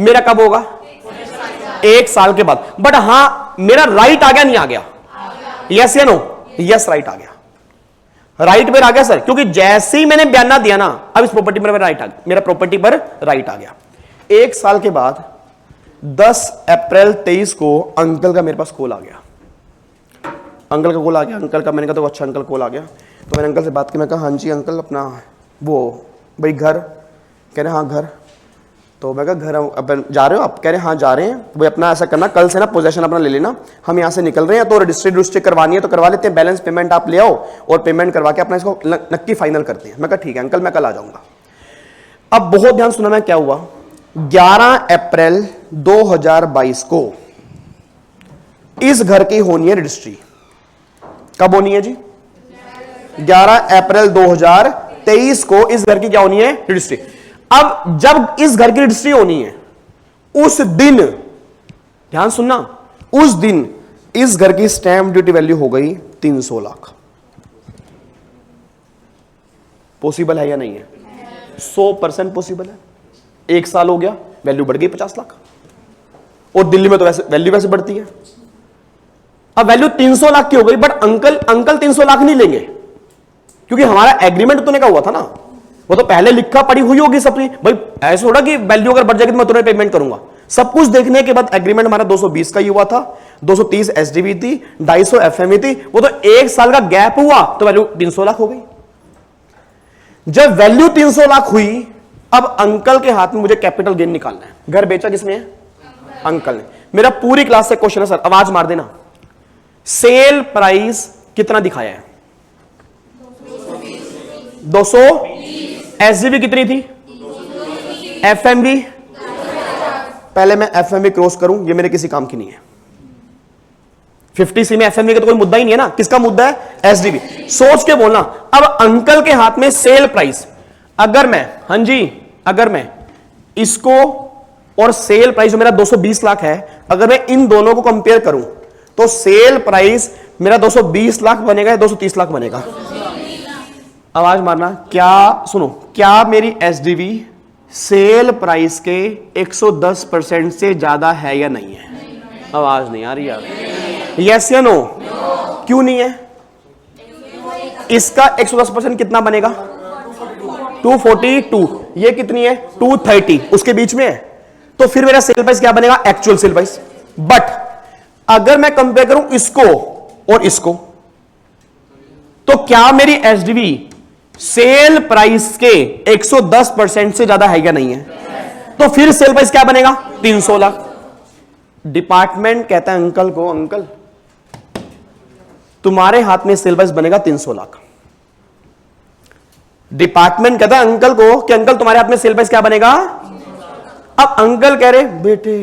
मेरा कब होगा? 1 साल के बाद। बट हां मेरा राइट आ गया नहीं आ गया? यस या नो? यस राइट आ गया। राइट पर आ गया सर, क्योंकि जैसे ही मैंने बयाना दिया ना अब इस प्रॉपर्टी पर राइट आ गया, मेरा प्रॉपर्टी पर राइट आ गया। 1 साल के बाद 10 अप्रैल 23 को अंकल का मेरे पास कॉल आ गया। अंकल का कॉल आ गया। अंकल का मैंने कहा तो अच्छा अंकल कॉल आ गया। तो मैंने अंकल से बात की। मैं कहा हाँ जी अंकल अपना वो भाई घर, कह रहे हाँ घर। तो मैं कहा घर अपन जा रहे हो आप? कह रहे हाँ जा रहे हैं। भाई अपना ऐसा करना कल से ना पोजेशन अपना ले लेना, हम यहाँ से निकल रहे हैं, तो रजिस्ट्री करवानी है तो करवा लेते हैं, बैलेंस पेमेंट आप ले आओ और पेमेंट करवा के अपना इसको नक्की फाइनल करते हैं। मैं कहा ठीक है अंकल मैं कल आ जाऊंगा। अब बहुत ध्यान सुना मैं क्या हुआ। 11 अप्रैल 2022 को इस घर की होनी है रजिस्ट्री। कब होनी है जी? 11 अप्रैल 2023 को इस घर की क्या होनी है? रजिस्ट्री। अब जब इस घर की रजिस्ट्री होनी है उस दिन, ध्यान सुनना, उस दिन इस घर की स्टैंप ड्यूटी वैल्यू हो गई 300 लाख। पॉसिबल है या नहीं है? 100% पॉसिबल है। 1 साल हो गया, वैल्यू बढ़ गई 50 लाख। और दिल्ली में तो वैसे वैल्यू वैसे बढ़ती है। अब वैल्यू 300 लाख की हो गई, बट अंकल 300 लाख नहीं लेंगे क्योंकि हमारा एग्रीमेंट तो नहीं का हुआ था ना। वो तो पहले लिखा पड़ी हुई होगी सबकी, भाई ऐसा थोड़ा कि वैल्यू अगर बढ़ जाएगी तो मैं तुम्हें पेमेंट करूंगा। सब कुछ देखने के बाद एग्रीमेंट हमारा 220 का ही हुआ था, 230 एसडीवी थी, 250 एफएमई थी, वो तो एक साल का गैप हुआ तो वैल्यू 300 लाख हो गई। जब वैल्यू 300 लाख हुई, अब अंकल के हाथ में मुझे कैपिटल गेन निकालना है। घर बेचा किसने है? अंकल ने। मेरा पूरी क्लास से क्वेश्चन है सर, आवाज मार देना, सेल प्राइस कितना दिखाया है? 220। एसडीवी कितनी थी? एफएमबी, पहले मैं एफएमबी क्रॉस करूं, ये मेरे किसी काम की नहीं है। 50C में एफएमबी का तो कोई मुद्दा ही नहीं है ना, किसका मुद्दा है? एसडीवी। सोच के बोलना। अब अंकल के हाथ में सेल प्राइस, अगर मैं, हां जी, अगर मैं इसको और सेल प्राइस जो मेरा 220 लाख है, अगर मैं इन दोनों को कंपेयर करूं तो सेल प्राइस मेरा 220 लाख बनेगा या 230 लाख बनेगा? आवाज मारना। क्या सुनो, क्या मेरी एसडीवी सेल प्राइस के 110% से ज्यादा है या नहीं है? आवाज नहीं आ रही यार, यस या नो? क्यों नहीं है? इसका 110% कितना बनेगा? 242। ये कितनी है? 230, उसके बीच में है, तो फिर मेरा सेल प्राइस क्या बनेगा? Actual sale price. बट अगर मैं कंपेयर करूं इसको और इसको, तो क्या मेरी एसडीवी सेल प्राइस के 110% से ज्यादा है या नहीं है? तो फिर सेल प्राइस क्या बनेगा? 300 लाख। डिपार्टमेंट कहता है अंकल को, अंकल तुम्हारे हाथ में सेल प्राइस बनेगा 300 लाख। डिपार्टमेंट कहता है अंकल को कि अंकल तुम्हारे हाथ में सेल प्राइस क्या बनेगा? अब अंकल कह रहे बेटे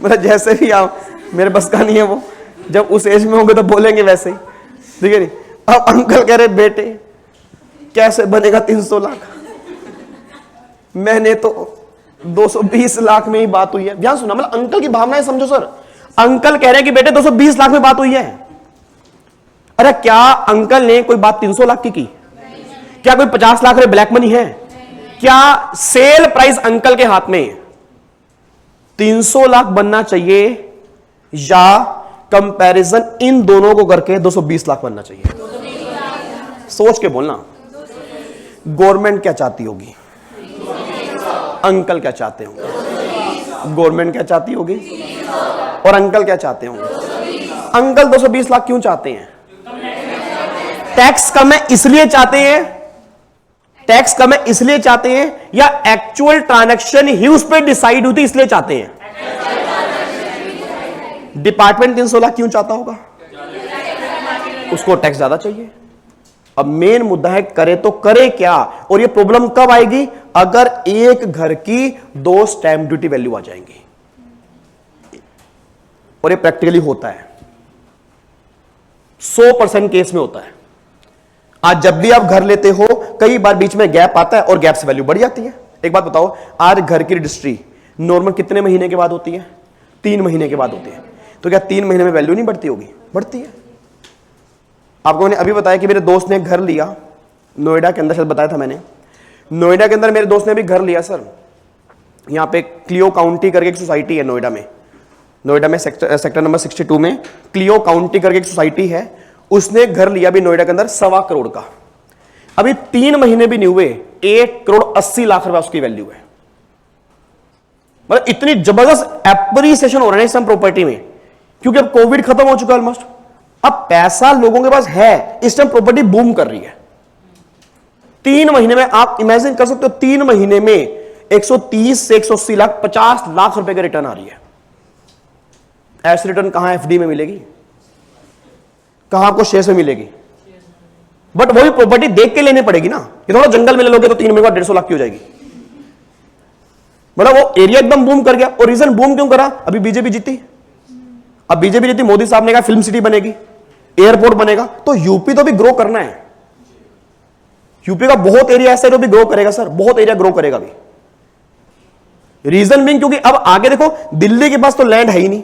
मतलब जैसे भी आप, मेरे बस का नहीं है वो, जब उस एज में होंगे तो बोलेंगे वैसे ही, ठीक है नहीं? अब अंकल कह रहे बेटे कैसे बनेगा 300 लाख? मैंने तो 220 लाख में ही बात हुई है। ध्यान सुना, मतलब अंकल की भावनाएं समझो सर। अंकल कह रहे हैं कि बेटे 220 लाख में बात हुई है। अरे क्या अंकल ने कोई बात 300 लाख की? क्या कोई 50 लाख ब्लैक मनी है? क्या सेल प्राइस अंकल के हाथ में 300 लाख बनना चाहिए या कंपैरिजन इन दोनों को करके 220 लाख बनना चाहिए? सोच के बोलना। गवर्नमेंट क्या चाहती होगी? अंकल क्या चाहते होंगे? गवर्नमेंट क्या चाहती होगी? और अंकल क्या चाहते होंगे? अंकल 220 लाख क्यों चाहते हैं? टैक्स कम है इसलिए चाहते हैं? टैक्स कम है इसलिए चाहते हैं या एक्चुअल ट्रांजैक्शन ही उस पर डिसाइड होती इसलिए चाहते हैं? डिपार्टमेंट 300 लाख क्यों चाहता होगा? उसको टैक्स ज्यादा चाहिए। अब मेन मुद्दा है करे तो करे क्या, और ये प्रॉब्लम कब आएगी? अगर एक घर की 2 स्टैंप ड्यूटी वैल्यू आ जाएंगी, और ये प्रैक्टिकली होता है, 100% केस में होता है। आज जब भी आप घर लेते हो कई बार बीच में गैप आता है और गैप से वैल्यू बढ़ जाती है। एक बात बताओ, आज घर की रजिस्ट्री नॉर्मल कितने महीने के बाद होती है? 3 महीने के बाद होती है। तो क्या 3 महीने में वैल्यू नहीं बढ़ती होगी? बढ़ती है। आपको मैंने अभी बताया कि मेरे दोस्त ने घर लिया नोएडा के अंदर, शायद बताया था मैंने। नोएडा के अंदर मेरे दोस्त ने भी घर लिया सर। यहां पे क्लियो काउंटी करके एक सोसाइटी है नोएडा में। नोएडा में सेक्टर नंबर 62 में क्लियो काउंटी करके एक सोसाइटी है। उसने घर लिया भी नोएडा के अंदर 1.25 करोड़ का। अभी 3 महीने भी नहीं हुए, 1 करोड़ 80 लाख रुपए उसकी वैल्यू है। मतलब इतनी जबरदस्त एप्रिसिएशन हो रहा है इस प्रॉपर्टी में, क्योंकि अब कोविड खत्म हो चुका है ऑलमोस्ट। अब पैसा लोगों के पास है, इस टाइम प्रॉपर्टी बूम कर रही है। 3 महीने में आप इमेजिन कर सकते हो, 3 महीने में 130 से 180 लाख 50 लाख रुपए का रिटर्न आ रही है। ऐसी रिटर्न कहां एफडी में मिलेगी? कहां आपको शेयर में मिलेगी? बट वही प्रॉपर्टी देख के लेनी पड़ेगी ना। ये थोड़ा जंगल में ले लोगे तो 3 महीने बाद 150 लाख की हो जाएगी। मतलब वो एरिया एकदम बूम कर गया। और रीजन बूम क्यों करा? अभी बीजेपी जीती। अब बीजेपी जीती, मोदी साहब ने कहा फिल्म सिटी बनेगी, एयरपोर्ट बनेगा, तो यूपी तो भी ग्रो करना है। यूपी का बहुत एरिया ऐसा है जो भी ग्रो करेगा सर, बहुत एरिया ग्रो करेगा भी। रीजन भी क्योंकि अब आगे देखो, दिल्ली के पास तो लैंड है ही नहीं।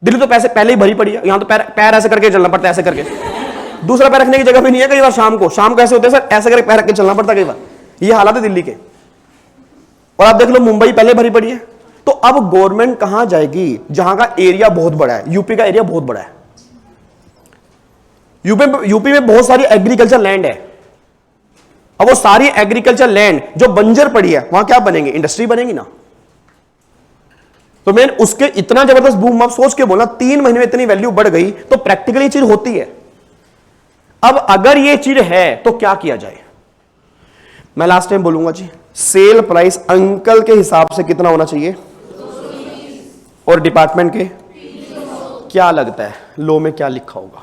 दिल्ली तो पैसे पहले ही भरी पड़ी है। यहां तो पैर ऐसे करके चलना पड़ता है, ऐसे करके। दूसरा पैर रखने की जगह भी नहीं है। कई बार शाम को ऐसे होते हैं सर, ऐसे करके पैर रख के चलना पड़ता है कई बार। ये हालात है दिल्ली के। और आप देख लो, मुंबई पहले भरी पड़ी है। तो अब गवर्नमेंट कहां जाएगी? जहां का एरिया बहुत बड़ा है। यूपी का एरिया बहुत बड़ा है। यूपी में बहुत सारी एग्रीकल्चर लैंड है। अब वो सारी एग्रीकल्चर लैंड जो बंजर पड़ी है वहां क्या बनेंगे, इंडस्ट्री बनेगी ना। तो मैं उसके इतना जबरदस्त बूम, आप सोच के बोला 3 महीने में इतनी वैल्यू बढ़ गई, तो प्रैक्टिकली चीज होती है। अब अगर ये चीज है तो क्या किया जाए, मैं लास्ट टाइम बोलूंगा जी, सेल प्राइस अंकल के हिसाब से कितना होना चाहिए, और डिपार्टमेंट के क्या लगता है लो में क्या लिखा होगा,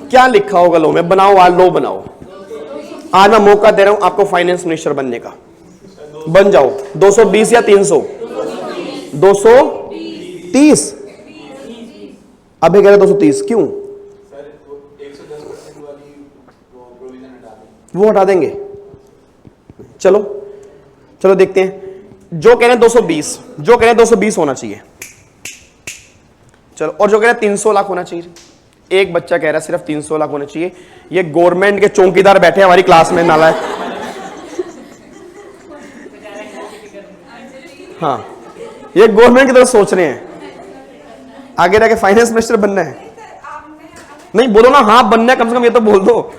क्या लिखा होगा लो में, बनाओ आज लो बनाओ। आज मैं मौका दे रहा हूं आपको फाइनेंस मिनिस्टर बनने का, बन जाओ। 220 या 300, 230, अभी कह रहे 230 क्यों, वो हटा देंगे। चलो चलो देखते हैं, जो कह रहे हैं 220, जो कह रहे हैं 220 होना चाहिए, चलो, और जो कह रहे हैं 300 लाख होना चाहिए। एक बच्चा कह रहा है सिर्फ 300 लाख होने चाहिए। ये गवर्नमेंट के चौकीदार बैठे हैं हमारी क्लास में, नालायक। हाँ, ये गवर्नमेंट की तरफ सोच रहे हैं, आगे जाके फाइनेंस मिनिस्टर बनना है। नहीं बोलो ना, हाँ बनना है, कम से कम ये तो बोल दो।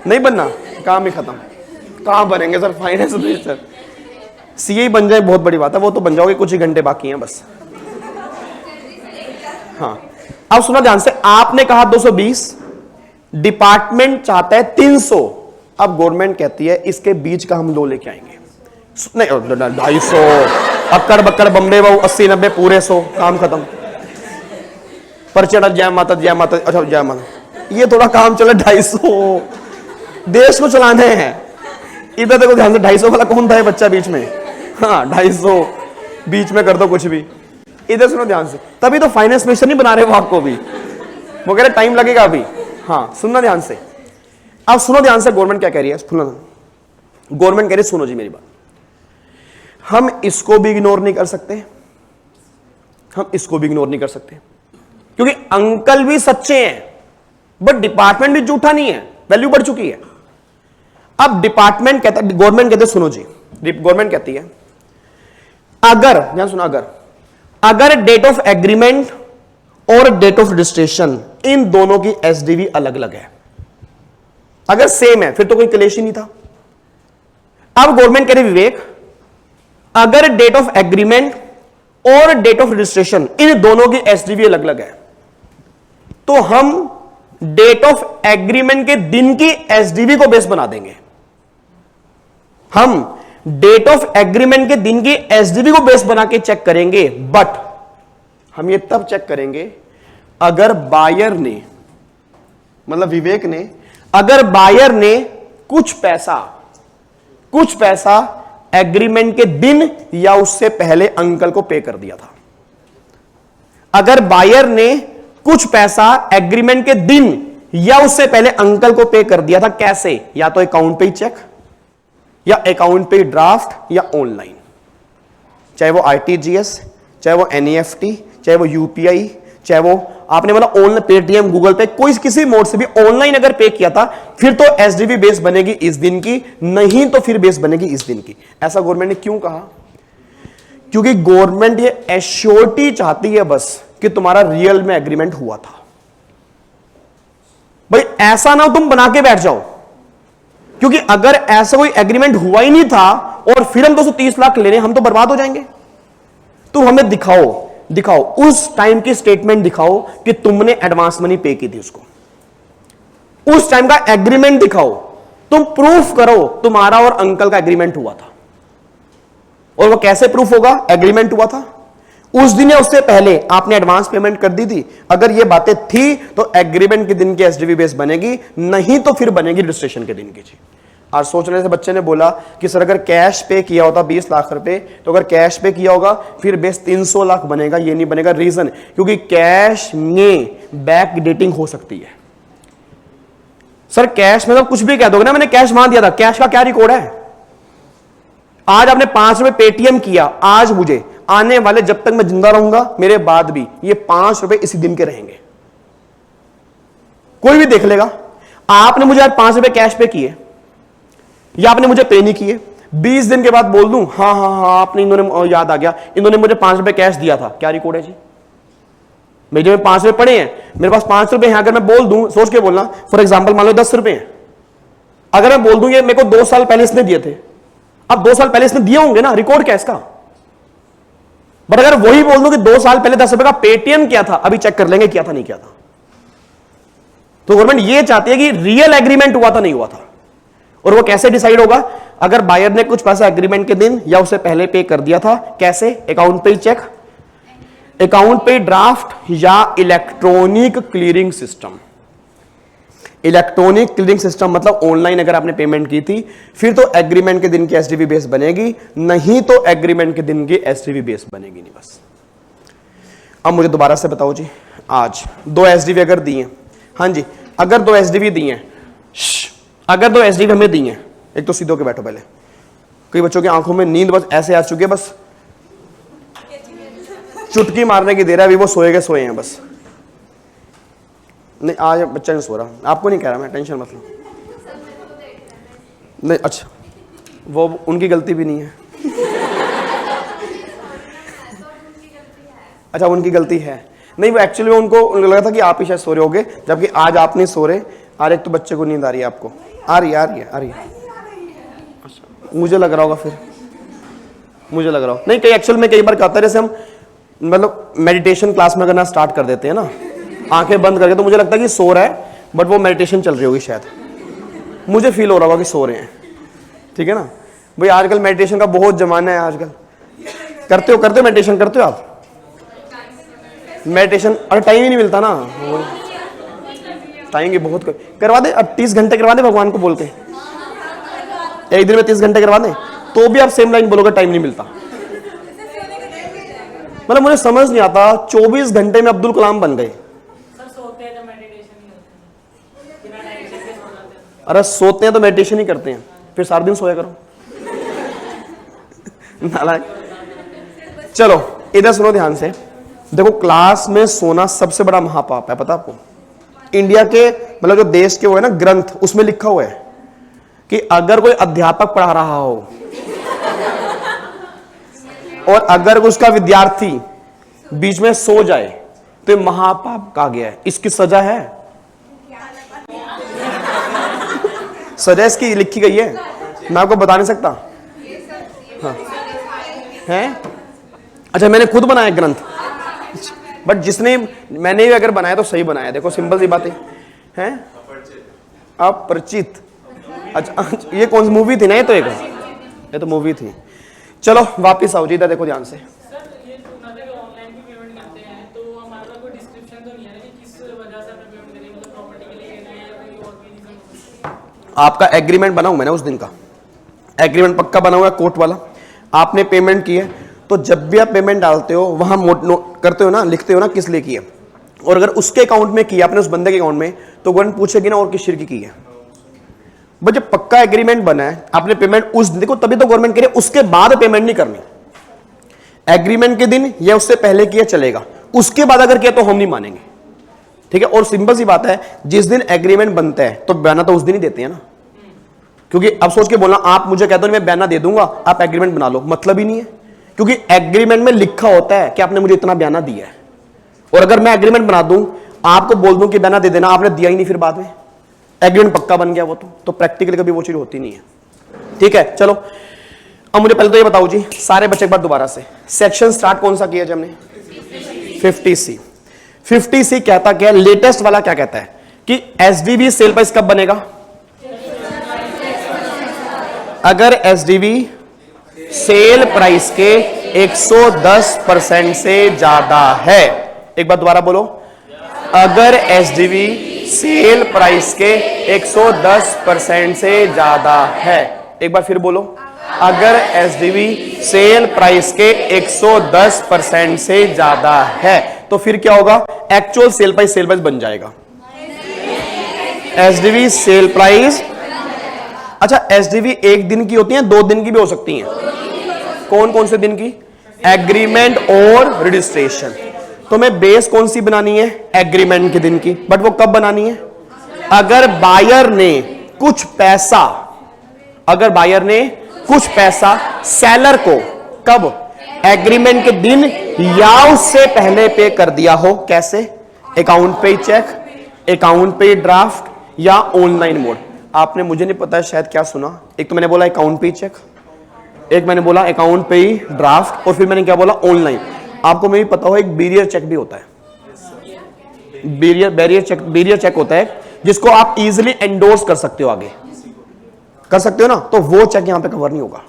नहीं बनना, काम ही खत्म। कहां बनेंगे सर फाइनेंस मिनिस्टर, सीए बन जाए बहुत बड़ी बात है, वो तो बन जाओगे, कुछ ही घंटे बाकी हैं बस। हाँ, अब सुना ध्यान से, आपने कहा 220, डिपार्टमेंट चाहता है 300, अब गवर्नमेंट कहती है इसके बीच का हम लो लेके आएंगे। नहीं 250, अक्कड़ बक्कड़ बम्बे वो 80 90 पूरे 100, काम खत्म। पर्चे जय माता जय माता, अच्छा जय माता, ये थोड़ा काम चले 250, देश को चलाने हैं। इधर देखो ध्यान से, 250 वाला कौन था ये बच्चा बीच में, हाँ 250 बीच में कर दो कुछ भी। इधर सुनो ध्यान से, तभी तो फाइनेंस मिनिस्टर नहीं बना रहे वो आपको भी, वो कह रहे टाइम लगेगा अभी। हाँ सुनना ध्यान से, अब सुनो ध्यान से, गवर्नमेंट क्या कह रही है, गवर्नमेंट कह रही है सुनो जी मेरी बात, हम इसको भी इग्नोर नहीं कर सकते, हम इसको भी इग्नोर नहीं कर सकते, क्योंकि अंकल भी सच्चे हैं बट डिपार्टमेंट भी झूठा नहीं है, वैल्यू बढ़ चुकी है। अब डिपार्टमेंट कहता है, गवर्नमेंट कहते सुनो जी, गवर्नमेंट कहती है अगर, ध्यान सुना, अगर डेट ऑफ एग्रीमेंट और डेट ऑफ रजिस्ट्रेशन इन दोनों की एसडीवी अलग अलग है, अगर सेम है फिर तो कोई क्लेश ही नहीं था। अब गवर्नमेंट कह रही विवेक, अगर डेट ऑफ एग्रीमेंट और डेट ऑफ रजिस्ट्रेशन इन दोनों की एसडीवी अलग अलग है, तो हम डेट ऑफ एग्रीमेंट के दिन की एसडीवी को बेस बना देंगे। हम डेट ऑफ एग्रीमेंट के दिन की एसडीवी को बेस बना के चेक करेंगे, बट हम ये तब चेक करेंगे अगर बायर ने, मतलब विवेक ने, अगर बायर ने कुछ पैसा एग्रीमेंट के दिन या उससे पहले अंकल को पे कर दिया था। अगर बायर ने कुछ पैसा एग्रीमेंट के दिन या उससे पहले अंकल को पे कर दिया था, कैसे, या तो अकाउंट पे ही चेक, या अकाउंट पे ड्राफ्ट, या ऑनलाइन, चाहे वो आरटीजीएस, चाहे वो एनईएफटी, चाहे वो यूपीआई, चाहे वो आपने मतलब ऑनलाइन पेटीएम, गूगल पे, कोई किसी मोड से भी ऑनलाइन अगर पे किया था, फिर तो एसडीवी बेस बनेगी इस दिन की, नहीं तो फिर बेस बनेगी इस दिन की। ऐसा गवर्नमेंट ने क्यों कहा, क्योंकि गवर्नमेंट ये एश्योरिटी चाहती है बस कि तुम्हारा रियल में एग्रीमेंट हुआ था। भाई ऐसा ना तुम बना के बैठ जाओ, क्योंकि अगर ऐसा कोई एग्रीमेंट हुआ ही नहीं था और फिर हम 230 लाख ले रहे हैं, हम तो बर्बाद हो जाएंगे। तो हमें दिखाओ उस टाइम की स्टेटमेंट दिखाओ कि तुमने एडवांस मनी पे की थी उसको, उस टाइम का एग्रीमेंट दिखाओ, तुम प्रूफ करो तुम्हारा और अंकल का एग्रीमेंट हुआ था। और वो कैसे प्रूफ होगा, एग्रीमेंट हुआ था उस दिन या उससे पहले आपने एडवांस पेमेंट कर दी थी, अगर ये बातें थी तो एग्रीमेंट के दिन की एसडीवी बेस बनेगी, नहीं तो फिर बनेगी रजिस्ट्रेशन के दिन की। जी आज सोचने से बच्चे ने बोला कि सर अगर कैश पे किया होता 20 लाख रुपए, तो अगर कैश पे किया होगा फिर बेस 300 लाख बनेगा, ये नहीं बनेगा। रीजन, क्योंकि कैश में बैक डेटिंग हो सकती है। सर कैश में तो कुछ भी कह दोगे ना, मैंने कैश वहां दिया था, कैश का क्या रिकॉर्ड है। आज आपने 5 रुपए पेटीएम किया, आज मुझे आने वाले, जब तक मैं जिंदा रहूंगा मेरे बाद भी ये 5 रुपए इसी दिन के रहेंगे, कोई भी देख लेगा। आपने मुझे आज 5 रुपए कैश पे किए या आपने मुझे पे नहीं किए, 20 दिन के बाद बोल दूं हाँ आपने, इन्होंने याद आ गया, इन्होंने मुझे 5 रुपए कैश दिया था, क्या रिकॉर्ड है जी। मेरे में 5 रुपए पड़े हैं, मेरे पास 5 रुपए हैं, अगर मैं बोल दूं, सोच के बोलना, फॉर एग्जाम्पल मान लो 10 रुपए हैं, अगर मैं बोल दूं ये मेरे को 2 साल पहले इसने दिए थे, अब 2 साल पहले इसने दिए होंगे ना, रिकॉर्ड क्या इसका। बट अगर वही बोल दूं कि 2 साल पहले 10 रुपए का पेटीएम किया था, अभी चेक कर लेंगे किया था नहीं किया था। तो गवर्नमेंट ये चाहती है कि रियल एग्रीमेंट हुआ था नहीं हुआ था। और वो कैसे डिसाइड होगा, अगर बायर ने कुछ पैसा एग्रीमेंट के दिन या उससे पहले पे कर दिया था, कैसे, account payee cheque, account payee draft या electronic clearing system. Electronic clearing system मतलब ऑनलाइन अगर आपने पेमेंट की थी फिर तो एग्रीमेंट के दिन की एसडीवी बेस बनेगी, नहीं तो एग्रीमेंट के दिन की एसडीवी बेस बनेगी नहीं। बस अब मुझे दोबारा से बताओ जी, आज 2 एसडीवी अगर दी हैं, हाँ जी, अगर 2 एसडीवी दी हैं, अगर 2 एसडीवी हमें दी हैं, एक तो सीधे होके बैठो पहले, कई बच्चों की आंखों में नींद बस ऐसे आ चुकी है, बस चुटकी मारने की देर है, अभी वो सोए हैं बस। नहीं आज बच्चा नहीं सो रहा, आपको नहीं कह रहा मैं, टेंशन मत लो। नहीं अच्छा, वो उनकी गलती भी नहीं है। अच्छा उनकी गलती है नहीं, वो एक्चुअली उनको लगा था कि आप ही शायद सो रहे होगे, जबकि आज आप नहीं सो रहे। आज एक तो बच्चे को नींद आ रही है, आपको आ रही है। अच्छा मुझे लग रहा होगा, फिर मुझे लग रहा हो नहीं, कई एक्चुअल में कई बार क्या होता है, जैसे हम मतलब मेडिटेशन क्लास में करना स्टार्ट कर देते हैं ना, आंखें बंद करके, तो मुझे लगता है कि सो रहा है, बट वो मेडिटेशन चल रही होगी शायद, मुझे फील हो रहा होगा कि सो रहे हैं। ठीक है ना भाई, आजकल मेडिटेशन का बहुत जमाना है आजकल। करते हो मेडिटेशन करते हो आप? मेडिटेशन अरे टाइम ही नहीं मिलता ना, टाइम की बहुत करवा दे, अब 30 घंटे करवा दे भगवान को बोल के, एक दिन में 30 घंटे करवा दे, तो भी आप सेम लाइन बोलोगे टाइम नहीं मिलता। मतलब मुझे समझ नहीं आता, 24 घंटे में अब्दुल कलाम बन गए। अरे सोते हैं तो मेडिटेशन ही करते हैं, फिर सारा दिन सोया करो। चलो इधर सुनो ध्यान से, देखो क्लास में सोना सबसे बड़ा महापाप है, पता आपको? इंडिया के मतलब जो देश के वो है ना ग्रंथ, उसमें लिखा हुआ है कि अगर कोई अध्यापक पढ़ा रहा हो और अगर उसका विद्यार्थी बीच में सो जाए तो महापाप कहा गया है। इसकी सजा है, सजा इसकी लिखी गई है, मैं आपको बता नहीं सकता। हाँ है, अच्छा मैंने खुद बनाया ग्रंथ, बट जिसने मैंने भी अगर बनाया तो सही बनाया। देखो सिंपल सी बात है, अपरिचित। अच्छा ये कौन सी मूवी थी ना, ये तो मूवी थी। चलो वापिस आओ जी, इधर देखो ध्यान से। आपका एग्रीमेंट बना हुआ मैंने उस दिन का, एग्रीमेंट पक्का बना हुआ है कोर्ट वाला, आपने पेमेंट की है, तो जब भी आप पेमेंट डालते हो वहां नोट करते हो ना, लिखते हो ना किस लिए की है, और अगर उसके अकाउंट में किया आपने, उस बंदे के अकाउंट में, तो गवर्नमेंट पूछेगी ना और किस शिर की है। बट जब पक्का एग्रीमेंट बना है, आपने पेमेंट उस दिन, देखो तभी तो गवर्नमेंट कह रही है उसके बाद पेमेंट नहीं करनी। एग्रीमेंट के दिन या उससे पहले किया चलेगा, उसके बाद अगर किया तो हम नहीं मानेंगे। ठीक है, और सिंपल सी बात है, जिस दिन एग्रीमेंट बनता है तो बयाना तो उस दिन ही देते हैं ना, क्योंकि अब सोच के बोलना आप मुझे कहते हो मैं बयाना दे दूंगा, आप एग्रीमेंट बना लो, मतलब ही नहीं है, क्योंकि एग्रीमेंट में लिखा होता है कि आपने मुझे इतना बयाना दिया है। और अगर मैं एग्रीमेंट बना दूं, आपको बोल दूं कि बयाना दे देना, आपने दिया ही नहीं, फिर बाद में एग्रीमेंट पक्का बन गया वो तो प्रैक्टिकली कभी वो चीज होती नहीं है। ठीक है, चलो अब मुझे पहले तो ये बताओ जी, सारे बच्चे एक बार दोबारा से, सेक्शन स्टार्ट कौन सा किया हमने? 50C। 50C कहता क्या, लेटेस्ट वाला क्या कहता है कि एसडीवी सेल प्राइस कब बनेगा? अगर एसडीवी सेल प्राइस के 110% से ज्यादा है। एक बार दोबारा बोलो, अगर एसडीवी सेल प्राइस के 110% से ज्यादा है। एक बार फिर बोलो, अगर एसडीवी सेल प्राइस के 110% से ज्यादा है तो फिर क्या होगा? एक्चुअल सेल प्राइस बन जाएगा। एसडीवी सेल प्राइस, अच्छा एसडीवी एक दिन की होती है, 2 दिन की भी हो सकती हैं। कौन कौन से दिन की? एग्रीमेंट और रजिस्ट्रेशन। तो मैं बेस कौन सी बनानी है? एग्रीमेंट के दिन की। बट वो कब बनानी है? अगर बायर ने कुछ पैसा, अगर बायर ने कुछ पैसा सेलर को, कब? एग्रीमेंट के दिन या उससे पहले पे कर दिया हो। कैसे? Account payee cheque, account payee draft या ऑनलाइन मोड। आपने, मुझे नहीं पता शायद क्या सुना, एक तो मैंने बोला अकाउंट पे चेक, एक मैंने बोला अकाउंट पे ही ड्राफ्ट, और फिर मैंने क्या बोला? ऑनलाइन। आपको में भी पता हो एक बैरियर चेक भी होता है, बैरियर चेक होता है जिसको आप इजीली एंडोर्स कर सकते हो, आगे कर सकते हो ना, तो वो चेक यहां पे कवर नहीं होगा।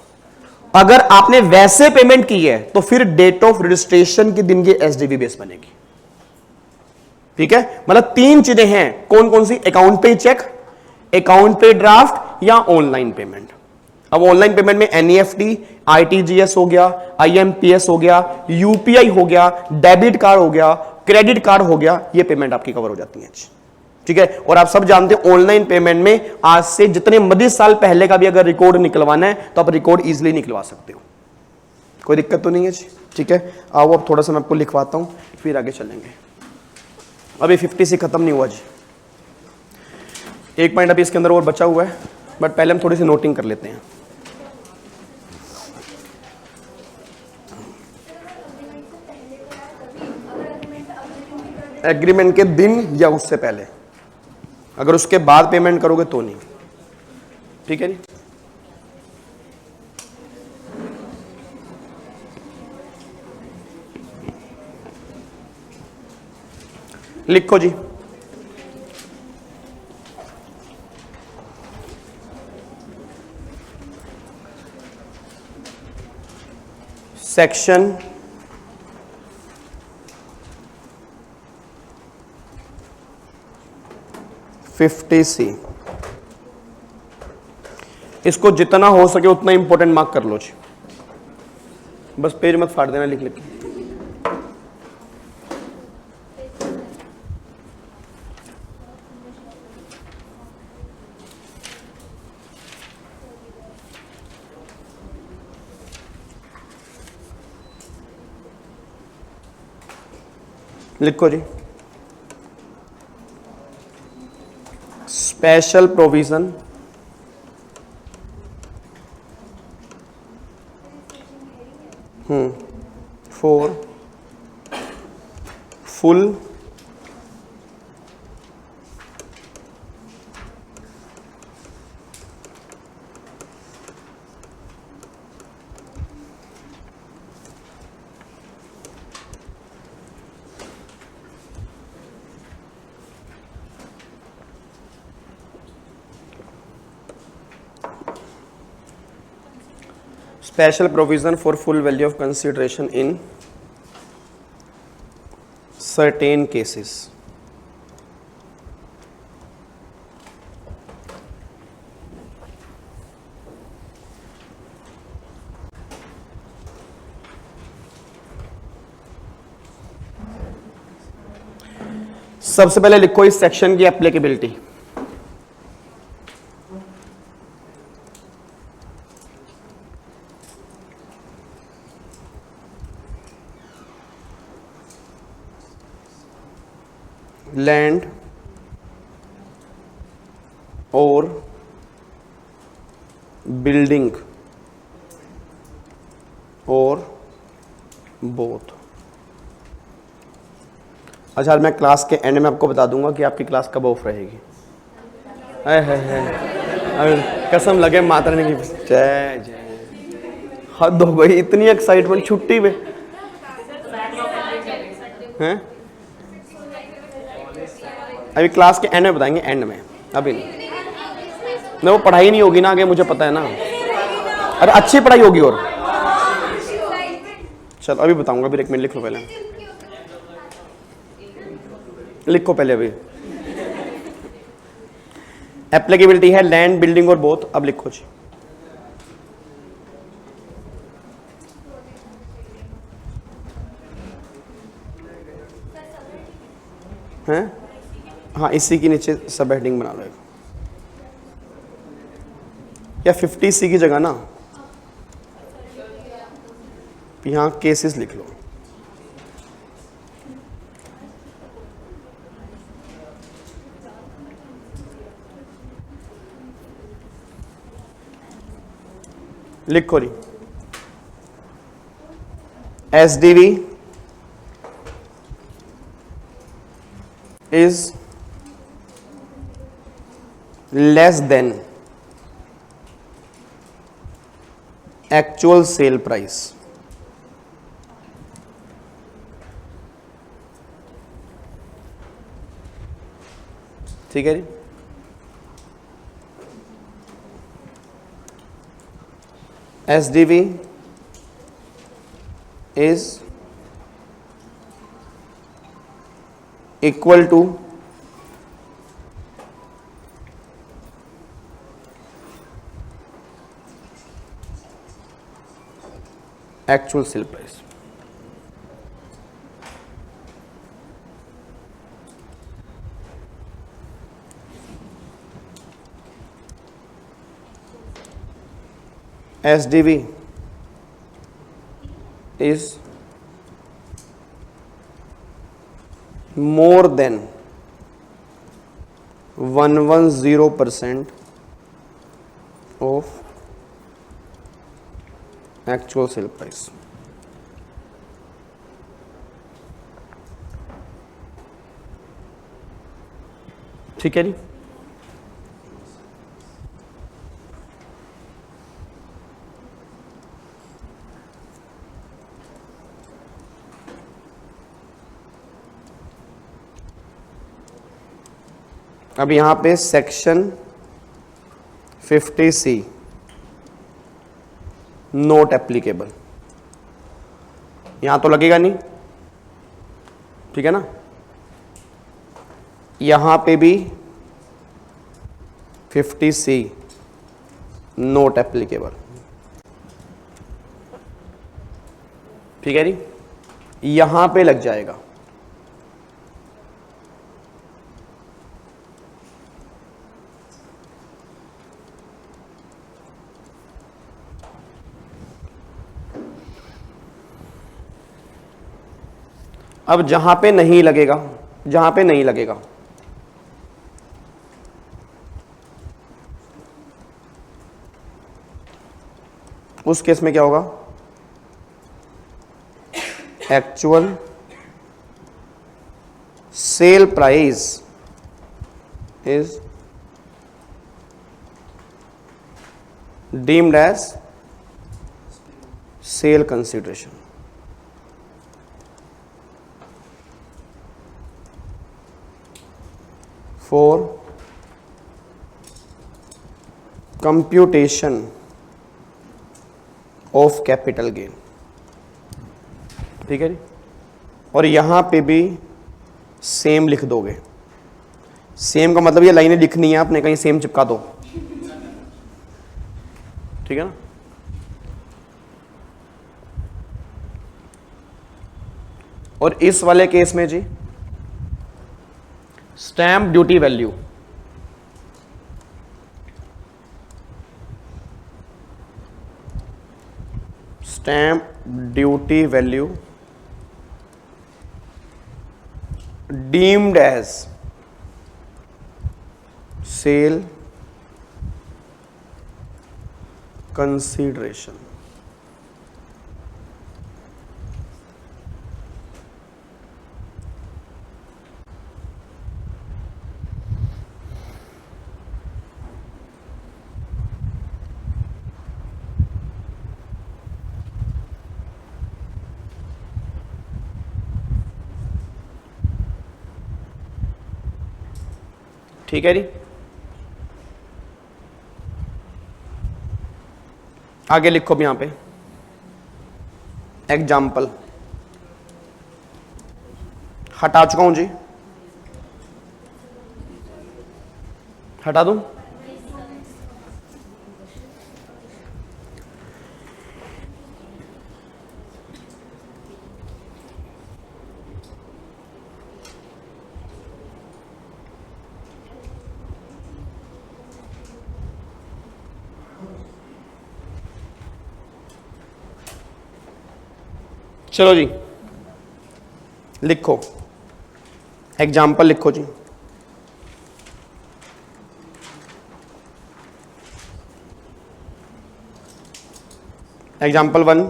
अगर आपने वैसे पेमेंट की है तो फिर डेट ऑफ रजिस्ट्रेशन के दिन की एसडीवी बेस बनेगी। ठीक है, मतलब 3 चीजें हैं, कौन कौन सी? Account payee cheque, account payee draft या ऑनलाइन पेमेंट। अब ऑनलाइन पेमेंट में एनईएफटी, आईटीजीएस हो गया, आईएमपीएस हो गया, यूपीआई हो गया, डेबिट कार्ड हो गया, क्रेडिट कार्ड हो गया, ये पेमेंट आपकी कवर हो जाती है। ठीक है, और आप सब जानते हैं ऑनलाइन पेमेंट में आज से जितने मध्य साल पहले का भी अगर रिकॉर्ड निकलवाना है तो आप रिकॉर्ड इजीली निकलवा सकते हो, कोई दिक्कत तो नहीं है जी। ठीक है, आओ अब थोड़ा सा मैं आपको लिखवाता हूं, फिर आगे चलेंगे। अभी 50 खत्म नहीं हुआ जी, एक पॉइंट अभी इसके अंदर और बचा हुआ है, बट पहले हम थोड़ी सी नोटिंग कर लेते हैं। एग्रीमेंट के दिन या उससे पहले, अगर उसके बाद पेमेंट करोगे तो नहीं। ठीक है जी, लिखो जी। सेक्शन 50C, इसको जितना हो सके उतना इंपॉर्टेंट मार्क कर लो जी, बस पेज मत फाड़ देना लिख लिख के। लिखो जी। Special provision for full special provision for full value of consideration in certain cases। सबसे पहले लिखो इस सेक्शन की एप्लीकेबिलिटी। लैंड और बिल्डिंग और बोथ। अच्छा, मैं क्लास के एंड में आपको बता दूंगा कि आपकी क्लास कब ऑफ रहेगी। है कसम लगे माता रानी की, जय जय। हद हो गई, इतनी एक्साइटमेंट छुट्टी में हैं। अभी क्लास के एंड में बताएंगे, एंड में, अभी नहीं। वो पढ़ाई नहीं होगी ना आगे, मुझे पता है ना। अरे अच्छी पढ़ाई होगी। और चलो अभी बताऊंगा, अभी 1 मिनट लिख लो पहले, लिखो पहले। अभी एप्लीकेबिलिटी है लैंड, बिल्डिंग और बोथ। अब लिखो जी। हैं? हाँ, इसी के नीचे सब हेडिंग बना लो, या 50C की जगह ना यहाँ केसेस लिख लो। लिखो जी। SDV is less than actual sale price. ठीक है जी। SDV is equal to actual sale price. SDV is more than 110% of actual sale price. ठीक है जी। अब यहां पे सेक्शन 50C नोट एप्लीकेबल, यहां तो लगेगा नहीं, ठीक है ना। यहां पे भी 50C नोट एप्लीकेबल, ठीक है जी। यहां पे लग जाएगा। अब जहां पे नहीं लगेगा, जहां पे नहीं लगेगा, उस केस में क्या होगा? Actual sale price is deemed as sale consideration. For computation of capital gain, ठीक है जी। और यहां पे भी सेम लिख दोगे। सेम का मतलब ये लाइनें लिखनी है आपने, कहीं सेम चिपका दो, ठीक है ना। और इस वाले केस में जी stamp duty value, stamp duty value deemed as sale consideration. ठीक है जी। आगे लिखो भी यहां पे एग्जाम्पल हटा चुका हूं जी, हटा दूं। चलो जी लिखो, एग्जाम्पल लिखो जी। Example 1,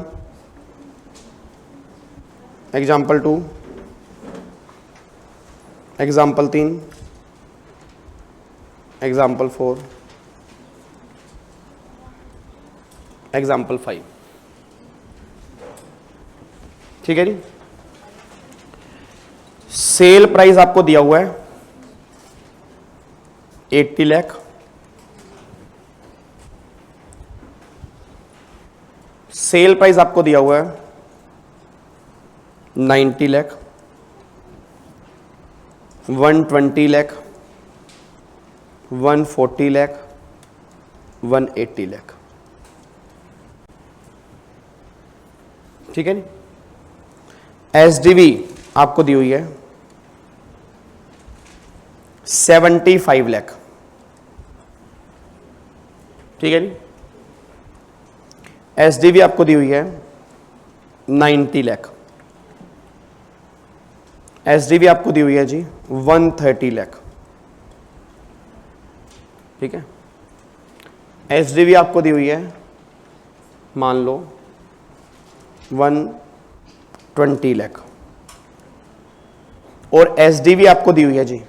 example 2, example 3, example 4, example 5। ठीक है जी। सेल प्राइस आपको दिया हुआ है 80 लाख, सेल प्राइस आपको दिया हुआ है 90 लाख, 120 लाख, 140 लाख, 180 लाख। ठीक है नी। एसडीवी आपको दी हुई है 75 लाख। ठीक है नी। एसडीवी आपको दी हुई है 90 लाख। एसडीवी आपको दी हुई है जी 130 लाख। ठीक है। एसडीवी आपको दी हुई है मान लो 120 लाख और एसडीवी आपको दी हुई है जी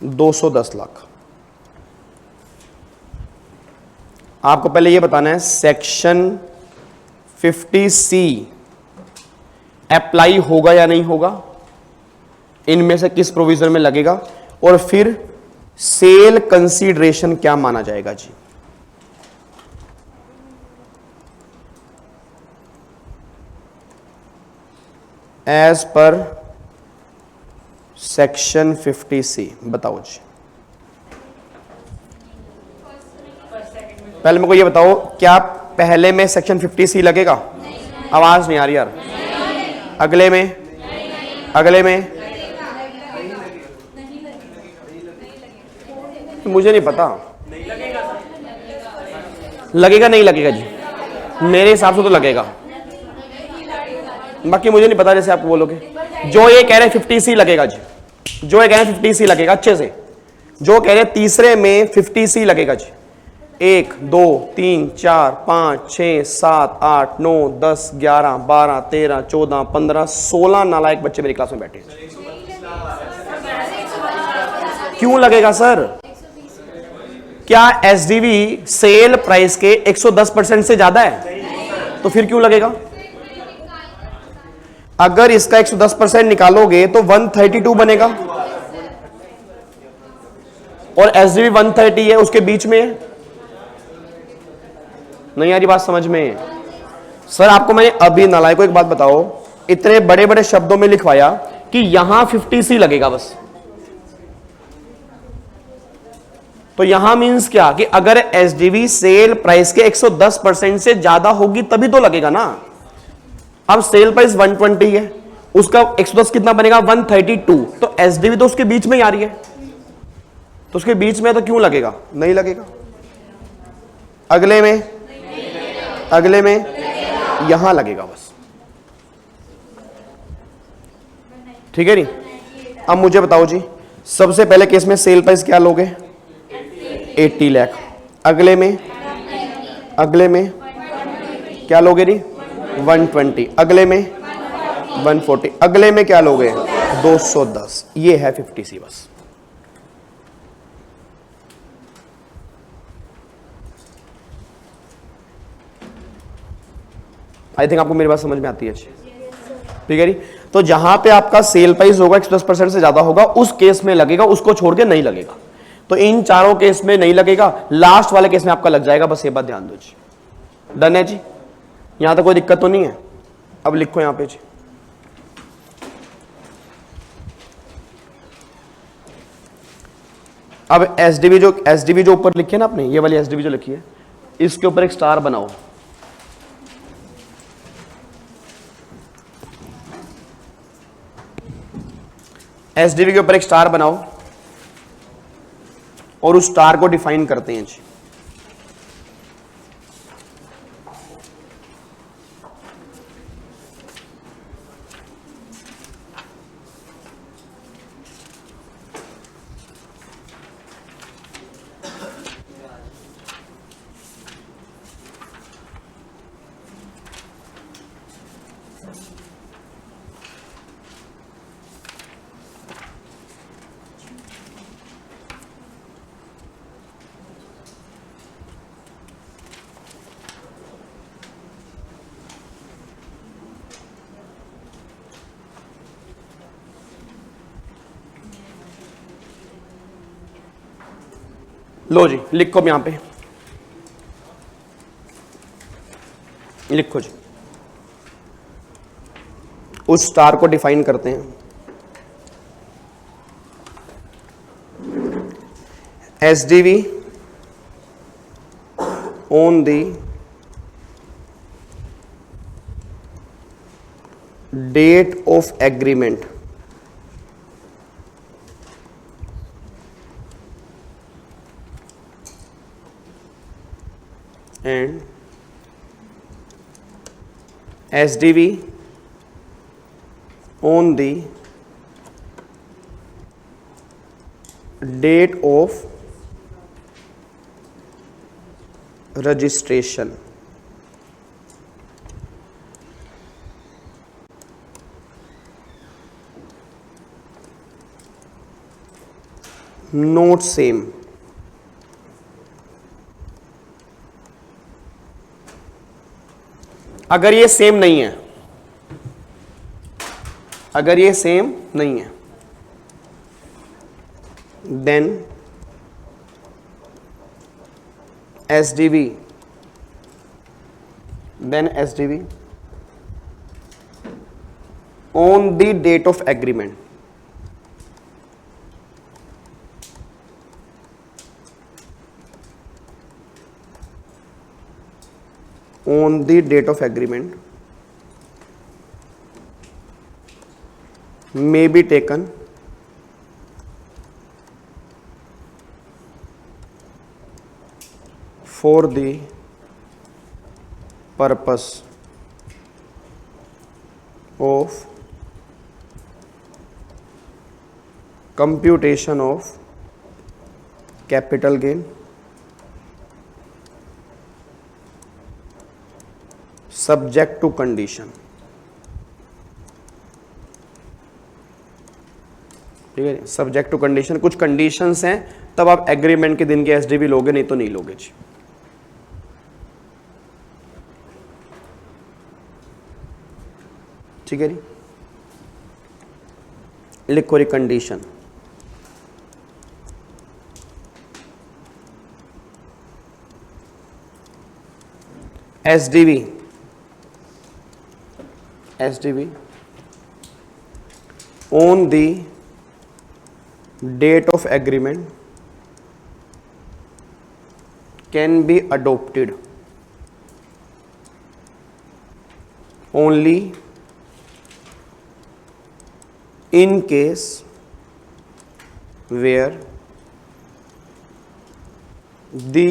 210 लाख। आपको पहले यह बताना है सेक्शन 50C अप्लाई होगा या नहीं होगा, इनमें से किस प्रोविजन में लगेगा, और फिर सेल कंसीडरेशन क्या माना जाएगा जी। एज पर सेक्शन 50C बताओ जी। पहले मेरे को ये बताओ, क्या पहले में सेक्शन 50C लगेगा? आवाज नहीं आ रही यार। अगले में? अगले में? मुझे नहीं पता, लगेगा नहीं लगेगा जी, मेरे हिसाब से तो लगेगा, बाकी मुझे नहीं पता। जैसे आप बोलोगे, जो ये कह रहे हैं 50C लगेगा जी, जो ये कह रहे हैं 50C लगेगा अच्छे से, जो कह रहे हैं तीसरे में 50C लगेगा जी। 1 2 3 4 5 6 7 8 9 10 11 12 13 14 15 16 नालायक बच्चे मेरी क्लास में बैठे हैं। क्यों लगेगा सर? क्या एसडीवी सेल प्राइस के 110% से ज्यादा है? तो फिर क्यों लगेगा? अगर इसका 110% निकालोगे तो 132 बनेगा और एसडीवी 130 है, उसके बीच में है। नहीं यार ये बात समझ में? सर आपको मैंने अभी नालायक को एक बात बताओ, इतने बड़े बड़े शब्दों में लिखवाया कि यहां 50C लगेगा बस, तो यहां मींस क्या कि अगर एसडीवी सेल प्राइस के 110% से ज्यादा होगी तभी तो लगेगा ना। अब सेल प्राइस 120 है, उसका 110 कितना बनेगा? 132, तो एसडीवी तो उसके बीच में ही आ रही है, तो उसके बीच में तो क्यों लगेगा? नहीं लगेगा। अगले में? अगले में यहां लगेगा बस। ठीक है नी। अब मुझे बताओ जी, सबसे पहले केस में सेल प्राइस क्या लोगे? 80 लाख। अगले में? अगले में क्या लोगे नी? 120। अगले में 140। अगले में क्या लोगे? 210। ये है 50C बस। आई थिंक आपको मेरी बात समझ में आती है। ठीक है जी। तो जहां पे आपका सेल प्राइस होगा 110% से ज्यादा होगा उस केस में लगेगा, उसको छोड़ के नहीं लगेगा। तो इन चारों केस में नहीं लगेगा, लास्ट वाले केस में आपका लग जाएगा, बस ये बात ध्यान दो जी। डन है जी? यहां तक कोई दिक्कत तो नहीं है? अब लिखो यहां पे जी, अब एसडीवी जो ऊपर लिखी है ना आपने, ये वाली एसडीवी जो लिखी है, इसके ऊपर एक स्टार बनाओ। एसडीवी के ऊपर एक स्टार बनाओ और उस स्टार को डिफाइन करते हैं जी। लो जी लिखो अब यहां पे, लिखो जी, उस स्टार को डिफाइन करते हैं SDV on the date of agreement and SDV on the date of registration. Not same. अगर ये सेम नहीं है, अगर ये सेम नहीं है, then SDV on the date of agreement, on the date of agreement may be taken for the purpose of computation of capital gain subject to condition. ठीक है, सब्जेक्ट टू कंडीशन, कुछ conditions हैं तब आप agreement के दिन के SDV लोगे, नहीं तो नहीं लोगे जी। ठीक है जी, लिखो री condition, SDV on the date of agreement can be adopted only in case where the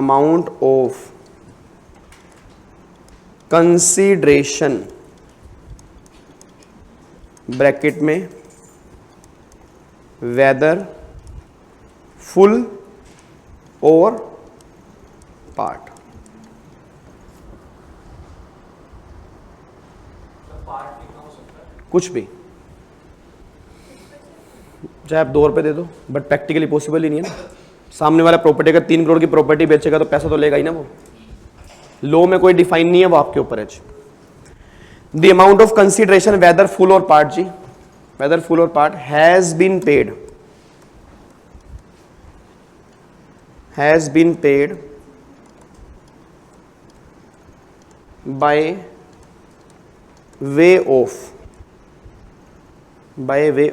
amount of consideration bracket में वेदर फुल और पार्ट, कुछ भी चाहे आप 2 रुपए दे दो, बट प्रैक्टिकली पॉसिबल ही नहीं है ना। सामने वाला प्रॉपर्टी का 3 करोड़ की प्रॉपर्टी बेचेगा तो पैसा तो लेगा ही ना वो। लॉ में कोई डिफाइन नहीं है, वो आपके ऊपर है जी। The amount of consideration whether full or part जी, whether full or part has been paid by way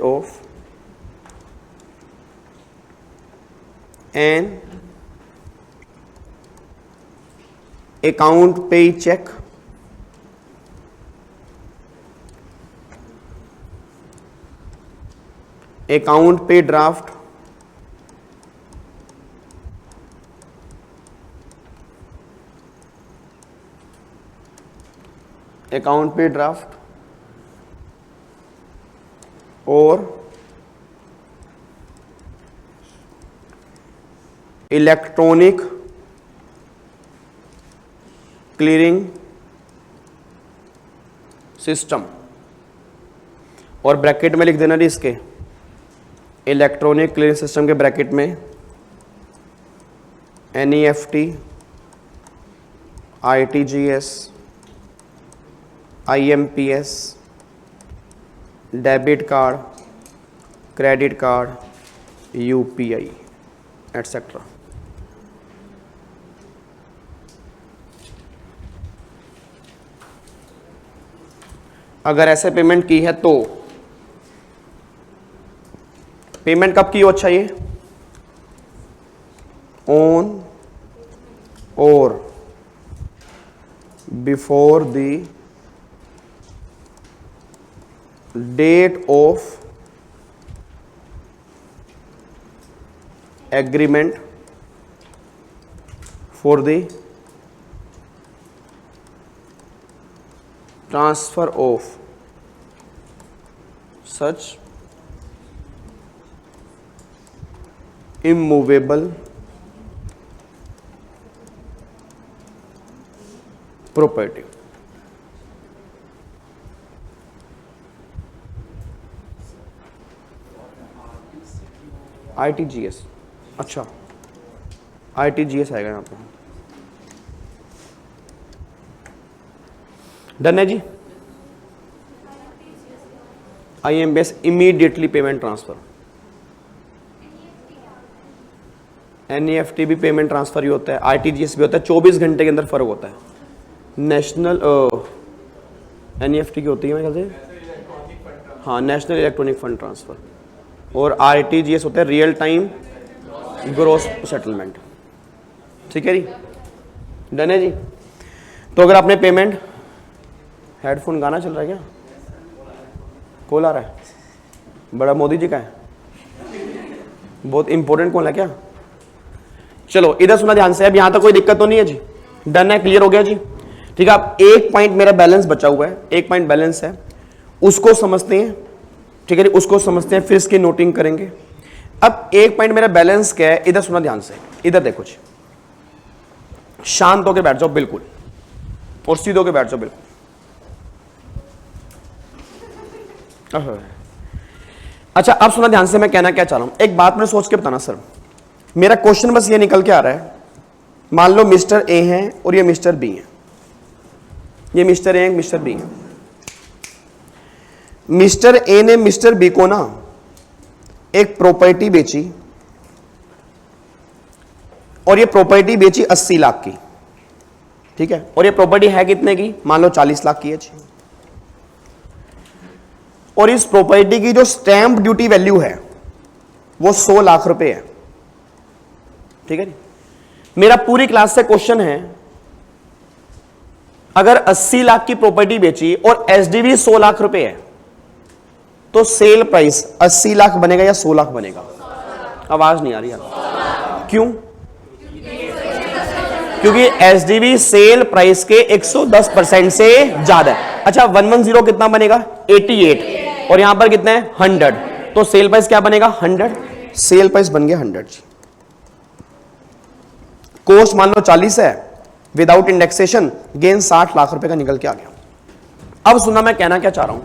of an account payee cheque account payee draft or electronic clearing system, और ब्रैकेट में लिख देना जी इसके, इलेक्ट्रॉनिक क्लियरिंग सिस्टम के bracket में NEFT, ITGS, IMPS, debit card, credit card, UPI etcetera. अगर ऐसे पेमेंट की है तो पेमेंट कब की हो? अच्छा, ये on or before the date of agreement for the transfer of such immovable property। ITGS, अच्छा ITGS आएगा यहां पर। डन है जी। IMBS immediately payment transfer. NEFT भी पेमेंट ट्रांसफर ही होता है, ITGS भी होता है, 24 घंटे के अंदर फर्क होता है। नेशनल NEFT की होती है मेरे ख्याल से, हाँ, नेशनल इलेक्ट्रॉनिक फंड ट्रांसफर, और RTGS होता है रियल टाइम ग्रॉस सेटलमेंट। ठीक है जी, डन है जी। तो अगर आपने पेमेंट, हेडफोन गाना चल रहा है क्या? कॉल आ रहा है, बड़ा मोदी जी का है, बहुत इंपॉर्टेंट कॉल है क्या? चलो इधर सुना ध्यान से, अब यहां तक कोई दिक्कत तो नहीं है जी? डन है, क्लियर हो गया जी। ठीक है, अब एक पॉइंट मेरा बैलेंस बचा हुआ है, एक पॉइंट बैलेंस है, उसको समझते हैं। ठीक है जी, उसको समझते हैं, फिर इसकी नोटिंग करेंगे। अब एक पॉइंट मेरा बैलेंस क्या है, इधर सुना ध्यान से, इधर देखो जी, शांत होकर बैठ जाओ बिल्कुल, और सीधे होकर बैठ जाओ बिल्कुल। अच्छा, अब सुना ध्यान से, मैं कहना क्या चाह रहा हूं, एक बात मैंने सोच के बताना सर। मेरा क्वेश्चन बस ये निकल के आ रहा है, मान लो मिस्टर ए हैं और ये मिस्टर बी हैं, ये मिस्टर ए, मिस्टर बी है। मिस्टर ए ने मिस्टर बी को ना एक प्रॉपर्टी बेची, और ये प्रॉपर्टी बेची 80 लाख की। ठीक है, और ये प्रॉपर्टी है कितने की? मान लो 40 लाख की है जी। और इस प्रॉपर्टी की जो स्टैंप ड्यूटी वैल्यू है वो 100 लाख रुपए है। ठीक है जी, मेरा पूरी क्लास से क्वेश्चन है, अगर 80 लाख की प्रॉपर्टी बेची और एसडीवी 100 लाख रुपए है, तो सेल प्राइस 80 लाख बनेगा या 100 लाख बनेगा? आवाज नहीं आ रही यार, क्यों? क्योंकि एसडीवी सेल प्राइस के 110% से ज्यादा है। अच्छा, 110 कितना बनेगा? 88, और यहां पर कितना है? 100, तो सेल प्राइस क्या बनेगा? 100। सेल प्राइस बन गया 100। कॉस्ट मान लो 40 है, विदाउट इंडेक्सेशन गेन 60 लाख रुपए का निकल के आ गया। अब सुना मैं कहना क्या चाह रहा हूं,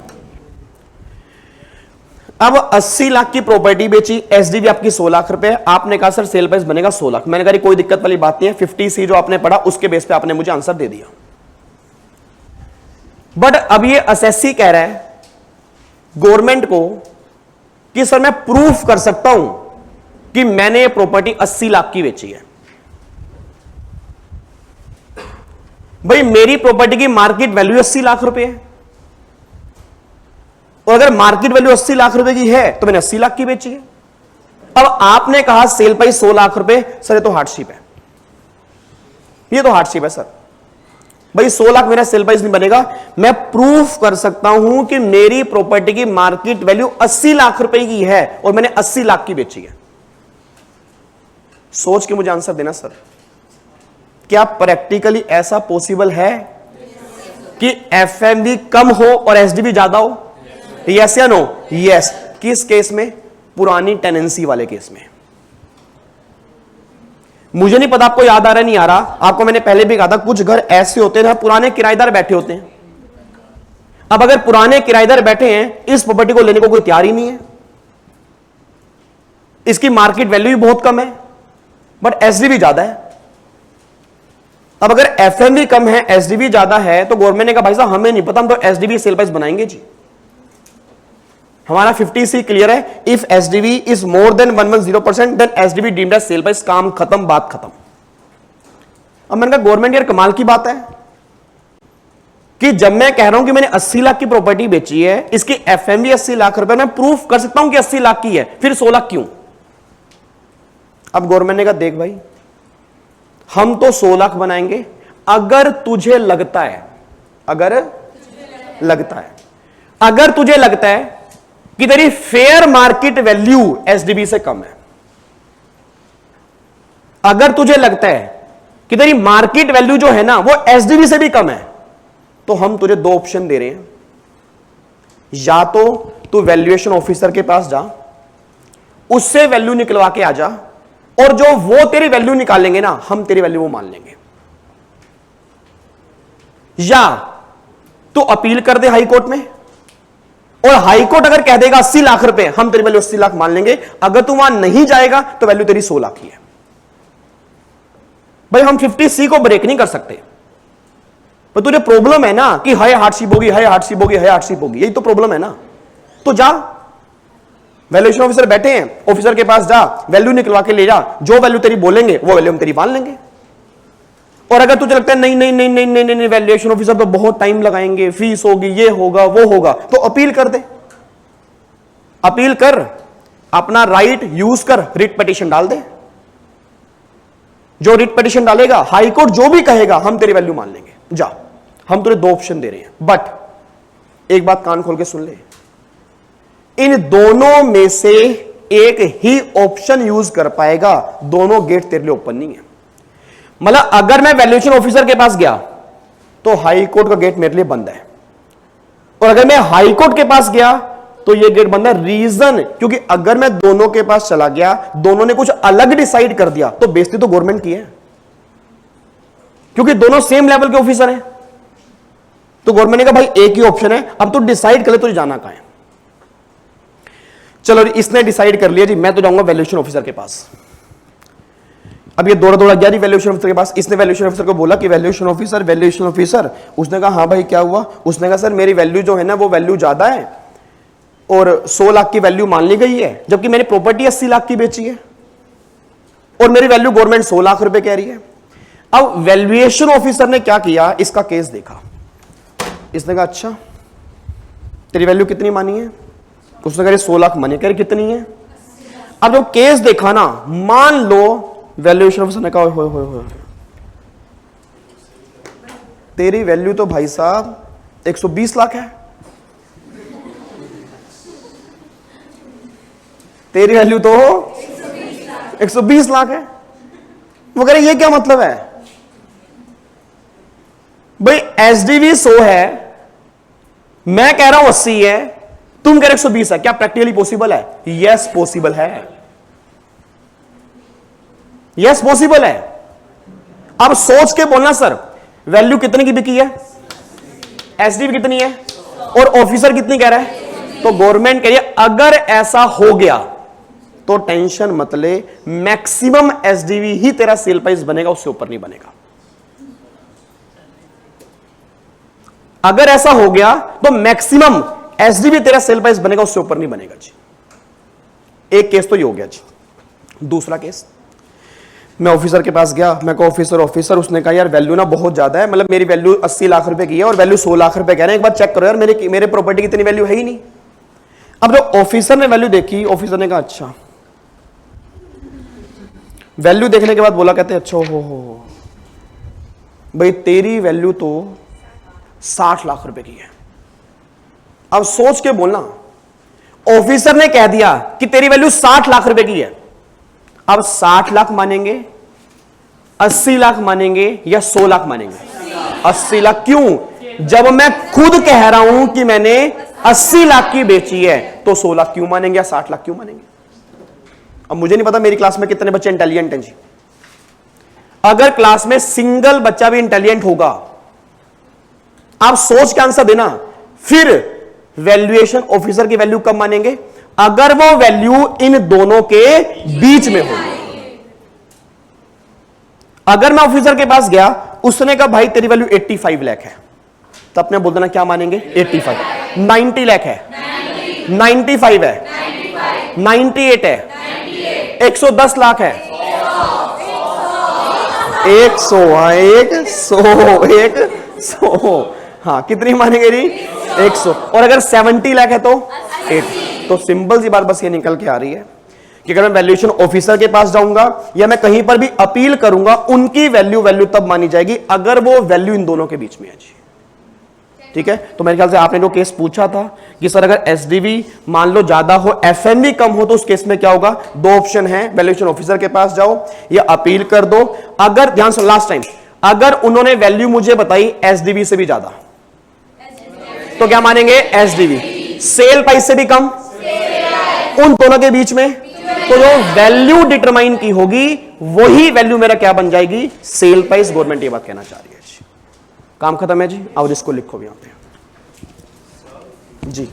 अब 80 लाख की प्रॉपर्टी बेची, एसडीवी आपकी 100 लाख रुपए, आपने कहा सर सेल प्राइस बनेगा 100 लाख। मैंने कहा कोई दिक्कत वाली बात नहीं है, 50C जो आपने पढ़ा उसके बेस पे आपने मुझे आंसर दे दिया। बट अब ये असेसी कह रहा है गवर्नमेंट को कि सर मैं प्रूफ कर सकता हूं कि मैंने ये प्रॉपर्टी 80 लाख की बेची है। भाई मेरी प्रॉपर्टी की मार्केट वैल्यू 80 लाख रुपए है, और अगर मार्केट वैल्यू 80 लाख रुपए की है तो मैंने 80 लाख की बेची है। अब आपने कहा सेल प्राइस 100 लाख रुपए, सर ये तो हार्डशिप है, ये तो हार्डशिप है सर। भाई 100 लाख मेरा सेल प्राइस नहीं बनेगा, मैं प्रूफ कर सकता हूं कि मेरी प्रॉपर्टी की मार्केट वैल्यू 80 लाख रुपए की है और मैंने 80 लाख की बेची है। सोच के मुझे आंसर देना सर, क्या प्रैक्टिकली ऐसा पॉसिबल है कि एफएमवी कम हो और एसडीवी ज्यादा हो? यस या नो? यस। किस केस में? पुरानी टेनेंसी वाले केस में। मुझे नहीं पता आपको याद आ रहा है नहीं आ रहा, आपको मैंने पहले भी कहा था कुछ घर ऐसे होते हैं जहां पुराने किराएदार बैठे होते हैं। अब अगर पुराने किराएदार बैठे हैं, इस प्रॉपर्टी को लेने को कोई तैयार ही नहीं है, इसकी मार्केट वैल्यू भी बहुत कम है, बट एसडीवी ज्यादा है। अब अगर एफएमवी कम है, एसडीवी ज्यादा है, तो गवर्नमेंट ने कहा भाई साहब हमें नहीं पता, हम तो एसडीवी सेल प्राइस बनाएंगे जी। हमारा 50C क्लियर है। If SDV is more than 110% then SDV deemed as sale price, काम खत्म, बात खत्म। अब मैंने कहा गवर्नमेंट यार कमाल की बात है कि जब मैं कह रहा हूं कि मैंने 80 लाख की प्रॉपर्टी बेची है, इसकी एफएमवी 80 लाख रुपए, मैं प्रूफ कर सकता हूं कि 80 लाख की है, फिर 16 लाख क्यों? अब गवर्नमेंट ने कहा देख भाई हम तो 16 लाख बनाएंगे अगर तुझे लगता है, अगर तुझे लगता है कि तेरी फेयर मार्केट वैल्यू एसडीबी से कम है, अगर तुझे लगता है कि तेरी मार्केट वैल्यू जो है ना वो एसडीबी से भी कम है, तो हम तुझे दो ऑप्शन दे रहे हैं। या तो तू वैल्यूएशन ऑफिसर के पास जा, उससे वैल्यू निकलवा के आ जा, और जो वो तेरी वैल्यू निकालेंगे ना हम तेरी वैल्यू वो मान लेंगे। या तू अपील कर दे हाई कोर्ट में, और हाई कोर्ट अगर कह देगा 80 लाख रुपए, हम तेरी वैल्यू 80 लाख मान लेंगे। अगर तू वहां नहीं जाएगा तो वैल्यू तेरी 16 लाख ही है। भाई हम 50C को ब्रेक नहीं कर सकते, पर तुझे प्रॉब्लम है ना कि हाई हार्डशिप होगी, हाई हार्डशिप होगी, हाई हार्डशिप होगी, यही तो प्रॉब्लम है ना। तो जा, वैल्यूएशन ऑफिसर बैठे हैं, ऑफिसर के पास जा, वैल्यू निकलवा के ले जा, जो वैल्यू तेरी बोलेंगे वो वैल्यू हम तेरी मान लेंगे। और अगर तुझे लगता है नहीं नहीं नहीं नहीं नहीं नहीं वैल्यूएशन ऑफिसर तो बहुत टाइम लगाएंगे, फीस होगी, ये होगा वो होगा, तो अपील कर दे, अपील कर, अपना राइट यूज कर, रिट पिटीशन डाल दे। जो रिट पिटीशन डालेगा, हाई कोर्ट जो भी कहेगा हम तेरी वैल्यू मान लेंगे। जा, हम तुझे दो ऑप्शन दे रहे हैं, बट एक बात कान खोल के सुन ले, इन दोनों में से एक ही ऑप्शन यूज कर पाएगा, दोनों गेट तेरे लिए ओपन नहीं है। मतलब अगर मैं वैल्यूएशन ऑफिसर के पास गया तो हाई कोर्ट का गेट मेरे लिए बंद है, और अगर मैं हाई कोर्ट के पास गया तो यह गेट बंद है। रीजन, क्योंकि अगर मैं दोनों के पास चला गया, दोनों ने कुछ अलग डिसाइड कर दिया, तो बेइज्जती तो गवर्नमेंट की है, क्योंकि दोनों सेम लेवल के ऑफिसर हैं। तो गवर्नमेंट ने कहा भाई एक ही ऑप्शन है, अब तो डिसाइड कर ले तुझे जाना कहां है। चलो इसने डिसाइड कर लिया जी, मैं तो जाऊंगा वैल्यूएशन ऑफिसर के पास। अब ये दौड़ा दौड़ा गया जी वैल्यूएशन ऑफिसर के पास। इसने वैल्यूएशन ऑफिसर को बोला कि वैल्यूएशन ऑफिसर। उसने कहा हाँ भाई क्या हुआ? उसने कहा सर मेरी वैल्यू जो है ना वो वैल्यू ज्यादा है, और 100 लाख की वैल्यू मान ली गई है, जबकि मैंने प्रॉपर्टी 80 लाख की बेची है, और मेरी वैल्यू गवर्नमेंट 100 लाख रुपए कह रही है। अब वैल्यूएशन ऑफिसर ने क्या किया, इसका केस देखा। इसने कहा अच्छा तेरी वैल्यू कितनी मानी है? उसने कहा 100 लाख मानी। कह रही कितनी है? अब जब केस देखा ना, मान लो वैल्यूएशन ऑफिसर ने कहा हो तेरी वैल्यू तो भाई साहब 120 लाख है, तेरी वैल्यू तो 120 लाख है। वो कह रहे ये क्या मतलब है भाई? एसडीवी 100 है, मैं कह रहा हूं 80 है, तुम कह रहे 120 है, क्या प्रैक्टिकली पॉसिबल है? यस पॉसिबल है, यस पॉसिबल है। अब सोच के बोलना सर वैल्यू कितने की बिकी है, एसडीवी कितनी है, और ऑफिसर कितनी कह रहा है? तो गवर्नमेंट कह रही है अगर ऐसा हो गया तो टेंशन मत ले, मैक्सिमम एसडीवी ही तेरा सेल प्राइस बनेगा, उससे ऊपर नहीं बनेगा। अगर ऐसा हो गया तो मैक्सिमम एसडीवी तेरा सेल प्राइस बनेगा, उससे ऊपर नहीं बनेगा जी। एक केस तो ये हो गया जी। दूसरा केस, मैं ऑफिसर के पास गया, मैं कहा ऑफिसर, उसने कहा यार वैल्यू ना बहुत ज्यादा है, मतलब मेरी वैल्यू 80 लाख रुपए की है और वैल्यू 100 लाख रुपए कह रहे हैं, एक बार चेक करो यार मेरे प्रॉपर्टी की इतनी वैल्यू है ही नहीं। अब जो ऑफिसर ने वैल्यू देखी, ऑफिसर ने कहा अच्छा, वैल्यू देखने के बाद बोला, कहते अच्छा हो भाई तेरी वैल्यू तो 60 लाख रुपए की है। अब सोच के बोलना, ऑफिसर ने कह दिया कि तेरी वैल्यू 60 लाख रुपए की है। अब 60 लाख मानेंगे, 80 लाख मानेंगे, या 100 लाख मानेंगे? 80 लाख। क्यों? जब मैं खुद कह रहा हूं कि मैंने 80 लाख की बेची है, तो 100 लाख क्यों मानेंगे या 60 लाख क्यों मानेंगे? अब मुझे नहीं पता मेरी क्लास में कितने बच्चे इंटेलिजेंट हैं जी। अगर क्लास में सिंगल बच्चा भी इंटेलिजेंट होगा, आप सोच के आंसर देना, फिर वैल्यूएशन ऑफिसर की वैल्यू कब मानेंगे? अगर वो वैल्यू इन दोनों के बीच में होगी। अगर मैं ऑफिसर के पास गया, उसने कहा भाई तेरी वैल्यू 85 लाख है, तो अपने बोल देना क्या मानेंगे? 85। 90 लाख है, 95 है, 98 है, 110 लाख है, 100 हाँ कितनी मानेंगे जी? 100। और अगर 70 लाख है तो 80। तो सिंपल सी बात बस ये निकल के आ रही है कि अगर मैं वैल्यूएशन ऑफिसर के पास जाऊंगा या मैं कहीं पर भी अपील करूंगा, उनकी वैल्यू तब मानी जाएगी अगर वो वैल्यू इन दोनों के बीच में है जी। ठीक है, तो मेरे ख्याल से आपने जो केस पूछा था कि सर अगर एसडीवी मान लो ज्यादा हो, एफएमवी कम हो, तो उस केस में क्या होगा? दो ऑप्शन है, वैल्यूएशन ऑफिसर के पास जाओ या अपील कर दो। अगर ध्यान से लास्ट टाइम, अगर उन्होंने वैल्यू मुझे बताई एसडीवी से भी ज्यादा, तो क्या मानेंगे? एसडीवी। सेल प्राइस से भी कम, उन दोनों के बीच में, तो जो वैल्यू डिटरमाइन की होगी वही वैल्यू मेरा क्या बन जाएगी? Sale price. गवर्नमेंट ये बात कहना चाह रही है जी। काम खत्म है जी। और इसको लिखो भी यहां पे जी।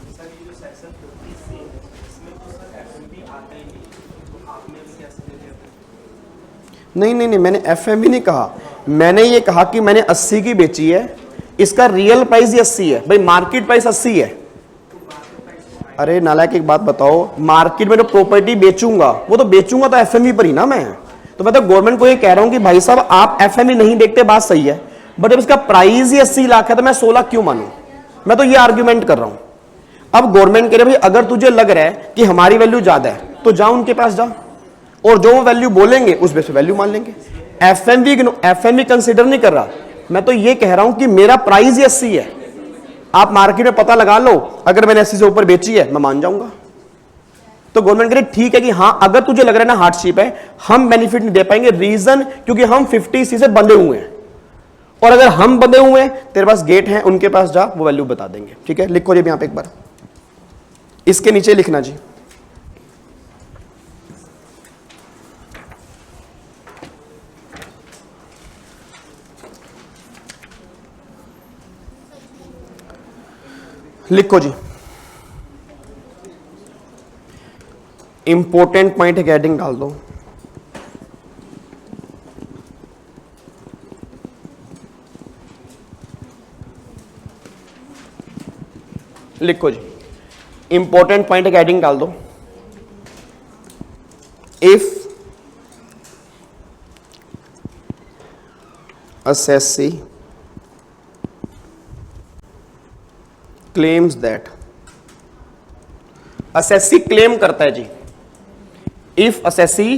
नहीं नहीं नहीं, मैंने एफएमवी नहीं कहा, मैंने ये कहा कि मैंने 80 की बेची है, इसका रियल प्राइस ही 80 है भाई, मार्केट प्राइस 80 है। अरे नालायक एक बात बताओ, मार्केट में जो प्रॉपर्टी बेचूंगा वो तो बेचूंगा तो एफएमवी पर ही ना मैं। तो मैं तो गवर्नमेंट को ये कह रहा हूं कि भाई साहब आप एफएमवी नहीं देखते, बात सही है, बट जब इसका प्राइस ही 80 लाख है तो मैं 16 क्यों मानूं? मैं तो ये आर्ग्यूमेंट कर रहा हूं। अब गवर्नमेंट कह रही है भाई अगर तुझे लग रहा है कि हमारी वैल्यू ज्यादा है तो जा उनके पास जा, और जो वो वैल्यू बोलेंगे उस बेस पे वैल्यू मान लेंगे। एफएमवी कंसीडर नहीं कर रहा, मैं तो ये कह रहा हूं कि मेरा प्राइस ही 80 है, आप मार्केट में पता लगा लो, अगर मैंने 80 से ऊपर बेची है मैं मान जाऊंगा। तो गवर्नमेंट कह रही ठीक है कि हाँ अगर तुझे लग रहा है ना हार्डशिप है, हम बेनिफिट नहीं दे पाएंगे, रीजन क्योंकि हम 50C से बंधे हुए हैं, और अगर हम बंधे हुए हैं, तेरे पास गेट है, उनके पास जा, वो वैल्यू बता देंगे। ठीक है, लिखो जी यहां पे एक बार, इसके नीचे लिखना जी। लिखो जी, इंपॉर्टेंट पॉइंट है, हेडिंग डाल दो। लिखो जी, इंपॉर्टेंट पॉइंट है, हेडिंग डाल दो। If assessee claims that, assessee claim करता है जी, if assessee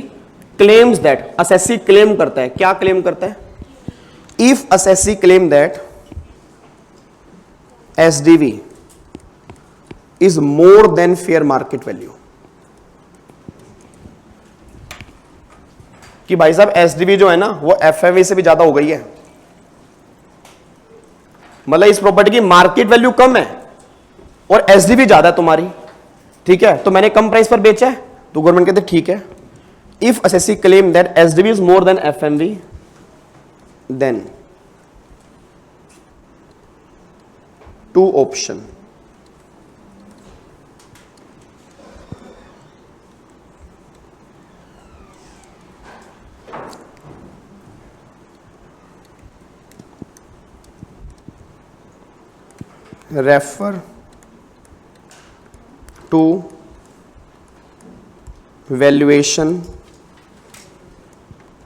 claims that, assessee claim करता है, क्या क्लेम करता है? If assessee claim that SDV is more than fair market value, कि भाई साहब एसडीवी जो है ना वो एफएमवी से भी ज्यादा हो गई है, मतलब इस प्रॉपर्टी की मार्केट वैल्यू कम है और एसडीवी ज्यादा है तुम्हारी, ठीक है, तो मैंने कम प्राइस पर बेचा है, तो गवर्नमेंट कहते ठीक है, if assessee claim that SDV is more than FMV, then two option, refer to valuation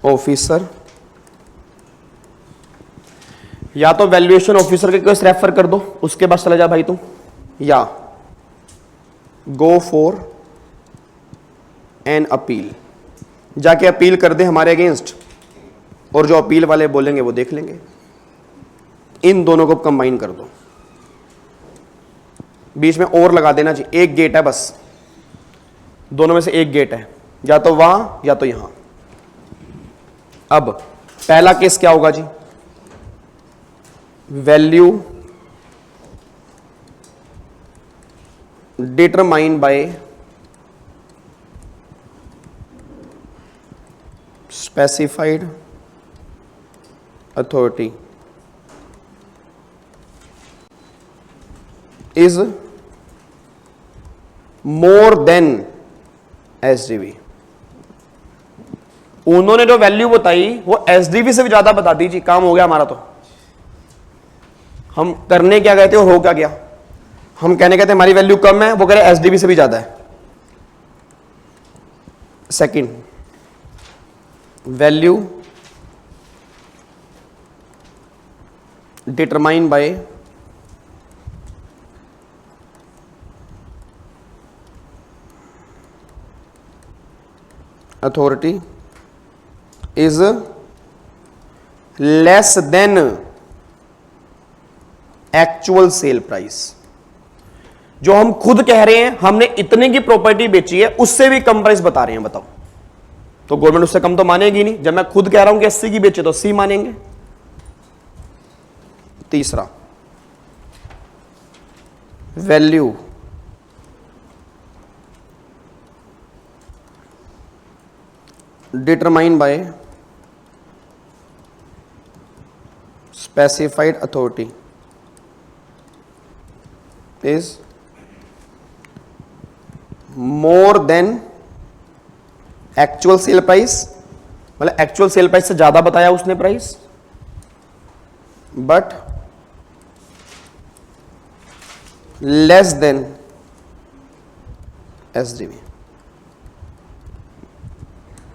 officer, या तो वैल्यूएशन ऑफिसर के केस रेफर कर दो, उसके बाद चला जा भाई तू, या गो फॉर एन अपील, जाके अपील कर दे हमारे अगेंस्ट, और जो अपील वाले बोलेंगे वो देख लेंगे। इन दोनों को कंबाइन कर दो, बीच में और लगा देना चाहिए, एक गेट है बस, दोनों में से एक गेट है, या तो वहां या तो यहां। अब पहला केस क्या होगा जी? Value determined by specified authority is more than SDV. उन्होंने जो वैल्यू बताई वो एसडीवी से भी ज्यादा बता दी जी, काम हो गया हमारा। तो हम करने क्या गए थे और हो क्या गया? हम कहते हैं हमारी वैल्यू कम है, वो कह रहे हैं एसडीवी से भी ज्यादा है। Second, value determine by authority is less then actual sale price. जो हम खुद कह रहे हैं हमने इतने की प्रॉपर्टी बेची है, उससे भी कम प्राइस बता रहे हैं, बताओ तो गवर्नमेंट उससे कम तो मानेगी नहीं। जब मैं खुद कह रहा हूं कि 80 की बेचे तो 80 मानेंगे। तीसरा, value determine by specified authority is more then actual sale price, मतलब एक्चुअल सेल प्राइस से ज्यादा बताया उसने price, but less than SDV.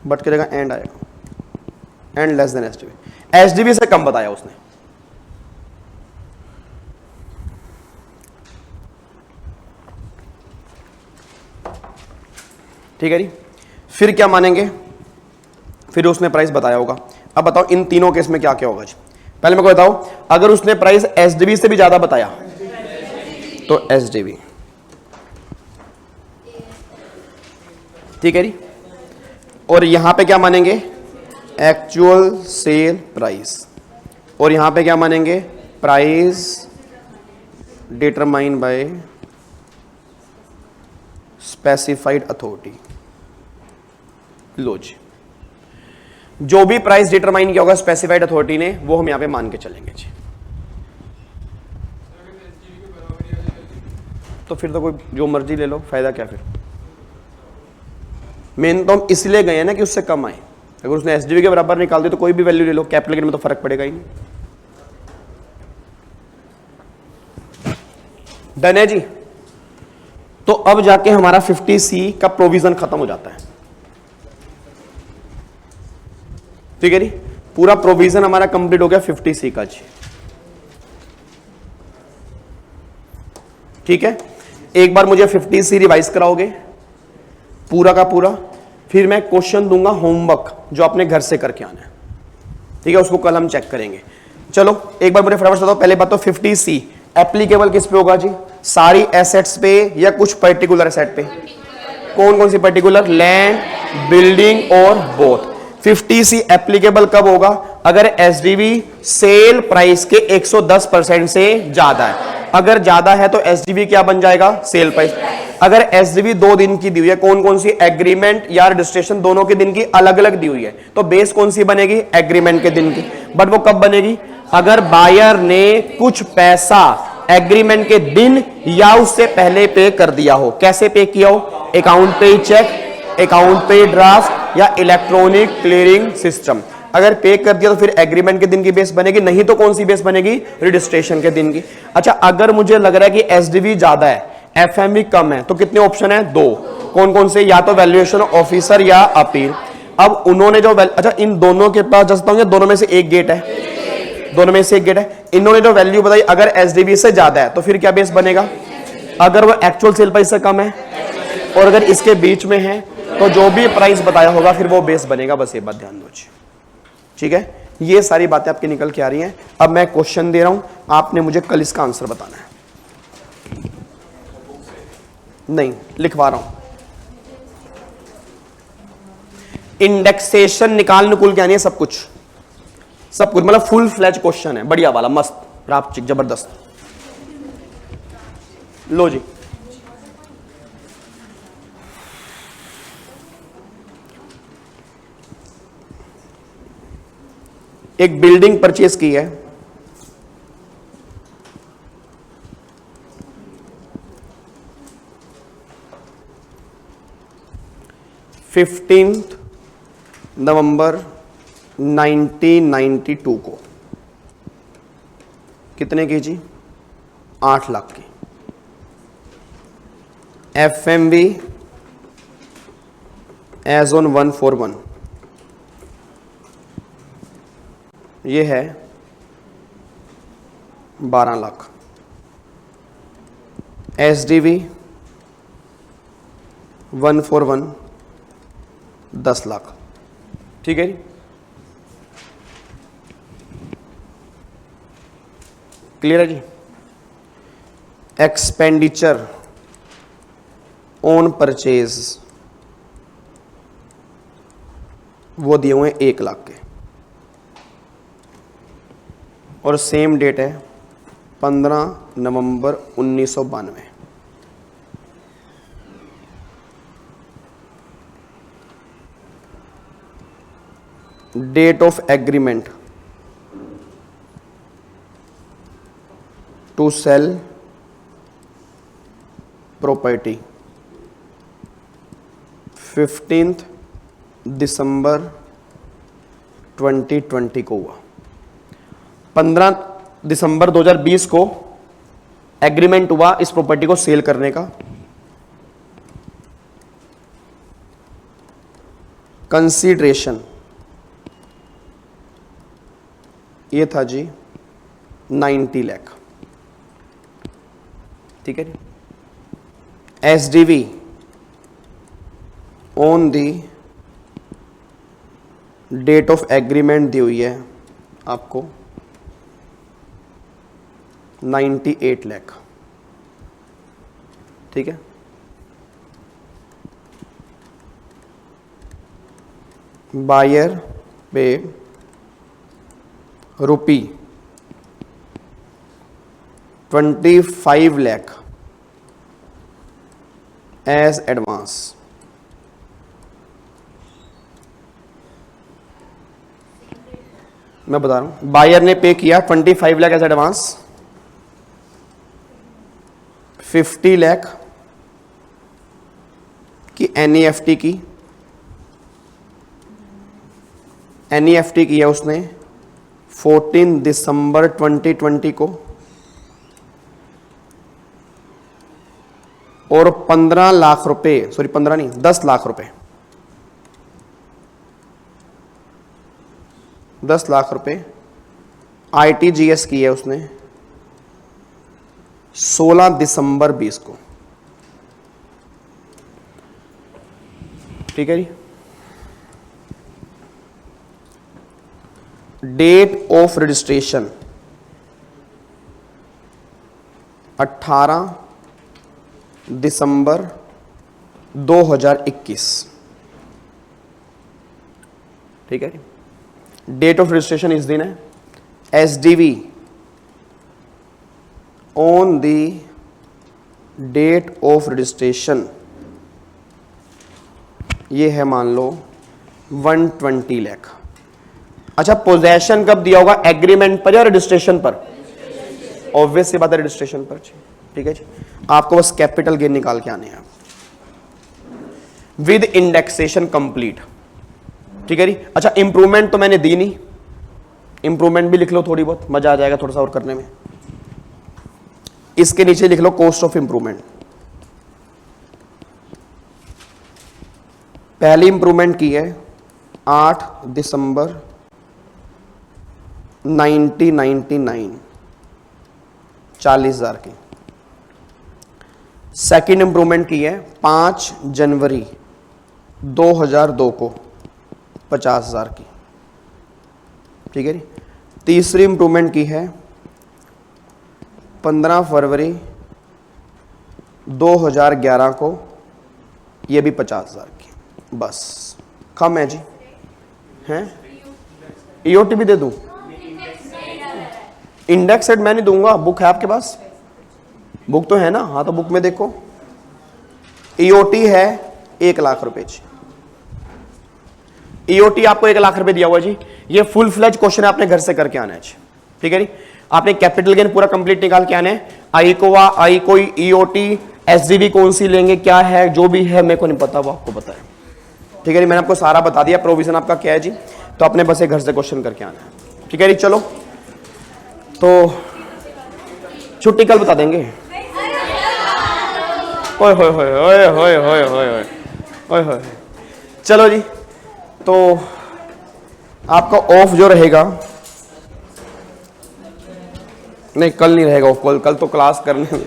But करेगा एंड आएगा, and less than SDV, SDV से कम बताया उसने। ठीक है जी, फिर क्या मानेंगे, फिर उसने प्राइस बताया होगा। अब बताओ इन तीनों केस में क्या क्या होगा जी। पहले मेरे को बताओ, अगर उसने प्राइस एसडीवी से भी ज्यादा बताया तो एसडीवी, ठीक है जी। और यहां पे क्या मानेंगे, एक्चुअल सेल प्राइस, और यहां पे क्या मानेंगे, price determine by specified authority. लो जी, जो भी प्राइस डिटरमाइन किया होगा स्पेसिफाइड अथॉरिटी ने, वो हम यहां पे मान के चलेंगे जी। तो फिर तो कोई जो मर्जी ले लो, फायदा क्या फिर। मेन तो हम इसलिए गए हैं ना कि उससे कम आए। अगर उसने एसडीवी के बराबर निकाल दी तो कोई भी वैल्यू ले लो, कैपिटल गेन में तो फर्क पड़ेगा ही नहीं। डन है जी। तो अब जाके हमारा 50C का प्रोविजन खत्म हो जाता है। ठीक है जी, पूरा प्रोविजन हमारा कंप्लीट हो गया 50C का जी। ठीक है, एक बार मुझे 50C रिवाइज कराओगे पूरा का पूरा, फिर मैं क्वेश्चन दूंगा होमवर्क जो अपने घर से करके आना है। ठीक है, उसको कल हम चेक करेंगे। चलो एक बार मुझे फटाफट बताओ, पहले बात तो 50C एप्लीकेबल किस पे होगा जी, सारी एसेट्स पे या कुछ पर्टिकुलर एसेट पे। कौन कौन सी पर्टिकुलर, लैंड, बिल्डिंग और बोथ। 50C एप्लीकेबल कब होगा, अगर एसडीवी सेल प्राइस के 110% से ज्यादा है। अगर ज्यादा है तो एसडीवी क्या बन जाएगा, सेल प्राइस। अगर एसडीवी 2 दिन की दी हुई है, कौन कौन सी, एग्रीमेंट या रजिस्ट्रेशन दोनों के दिन की अलग अलग दी हुई है, तो बेस कौन सी बनेगी, एग्रीमेंट के दिन की। बट वो कब बनेगी, अगर बायर ने कुछ पैसा एग्रीमेंट के दिन या उससे पहले पे कर दिया हो। कैसे पे किया हो, account payee cheque, account payee draft या इलेक्ट्रॉनिक क्लियरिंग सिस्टम। अगर पे कर दिया तो फिर एग्रीमेंट के दिन की बेस बनेगी, नहीं तो कौन सी बेस बनेगी, रजिस्ट्रेशन के दिन की। अच्छा, अगर मुझे लग रहा है कि एसडीवी ज्यादा है, एफएमवी कम है, तो कितने ऑप्शन है, 2। कौन कौन से, या तो वैल्यूएशन ऑफिसर या अपील। अब उन्होंने जो अच्छा इन दोनों के पास जैसा हूं, दोनों में से एक गेट है, दोनों में से एक गेट है। इन्होंने जो वैल्यू बताई अगर एसडीवी से ज्यादा है तो फिर क्या बेस बनेगा, अगर वो एक्चुअल सेल प्राइस से कम है, और अगर इसके बीच में है तो जो भी प्राइस बताया होगा फिर वो बेस बनेगा। बस ये बात ध्यान दो। ठीक है, ये सारी बातें आपकी निकल के आ रही हैं। अब मैं क्वेश्चन दे रहा हूं, आपने मुझे कल इसका आंसर बताना है। नहीं, लिखवा रहा हूं। इंडेक्सेशन निकाल नुकुल क्या नहीं है, सब कुछ मतलब फुल फ्लैज क्वेश्चन है, बढ़िया वाला, मस्त, प्राप्त, जबरदस्त। लो जी, एक बिल्डिंग परचेज की है, नवंबर 1992 को। कितने की जी, 8 लाख की। FMV एज ऑन 141, ये है 12 लाख। SDV 141 10 लाख। ठीक है जी, क्लियर है जी। एक्सपेंडिचर ऑन परचेज वो दिए हुए हैं 1 लाख के, और सेम डेट है 15 नवंबर 1992। Date of agreement to sell property 15 दिसंबर 2020 को हुआ। 15 दिसंबर 2020 को एग्रीमेंट हुआ इस प्रॉपर्टी को सेल करने का। कंसीडरेशन ये था जी 90 लाख। ठीक है जी। SDV on the date of agreement दी हुई है आपको 98 लाख। ठीक है। बायर पे रुपी 25 लाख एज एडवांस। मैं बता रहा हूं, बायर ने पे किया 25 लाख एज एडवांस, 50 लाख की NEFT की, NEFT की है उसने 14 दिसंबर 2020 को, और 15 लाख रुपए, सॉरी 15 नहीं 10 लाख रुपए, 10 लाख रुपए ITGS की है उसने 16 दिसंबर 20 को। ठीक है जी। डेट ऑफ रजिस्ट्रेशन 18 दिसंबर 2021। ठीक है जी। डेट ऑफ रजिस्ट्रेशन इस दिन है। SDV on the date of registration ये है मान लो 120 लाख। अच्छा, पोजेशन कब दिया होगा? एग्रीमेंट पर या रजिस्ट्रेशन पर? ऑब्वियस सी बात है, रजिस्ट्रेशन पर। ठीक है जी। आपको बस कैपिटल गेन निकाल के आने हैं विद इंडेक्सेशन कंप्लीट। ठीक है जी। अच्छा, इंप्रूवमेंट तो मैंने दी नहीं, इंप्रूवमेंट भी लिख लो, थोड़ी बहुत मजा आ जाएगा थोड़ा सा और करने में। इसके नीचे लिख लो कॉस्ट ऑफ इंप्रूवमेंट। पहली इंप्रूवमेंट की है 8 दिसंबर 1999, 40,000 की। सेकंड इंप्रूवमेंट की है 5 जनवरी 2002 को, 50,000 की। ठीक है जी। तीसरी इंप्रूवमेंट की है 15 फरवरी 2011 को, यह भी 50,000 की। बस कम है जी, हैं? EOT भी दे दूं? इंडेक्स सेट मैं नहीं दूंगा, बुक है आपके पास? बुक तो है ना? हाँ, तो बुक में देखो EOT है 1 लाख रुपए जी। EOT आपको 1 लाख रुपए दिया हुआ जी। ये फुल फ्लेज क्वेश्चन है, आपने घर से करके आना है जी। ठीक है जी। आपने कैपिटल गेन पूरा कंप्लीट निकाल के आना है। आई कोई EOT SDV कौन सी लेंगे, क्या है, जो भी है मेरे को नहीं पता, वो आपको पता है। ठीक है जी। मैंने आपको सारा बता दिया, प्रोविजन आपका क्या है जी। तो अपने बस घर से क्वेश्चन करके आना है। ठीक है जी। चलो, तो छुट्टी कल बता देंगे। ओए होए होए ओए होए होए होए होए ओए होए। चलो जी, तो आपका ऑफ जो रहेगा, नहीं कल नहीं रहेगा ऑफ, कल तो क्लास करने में।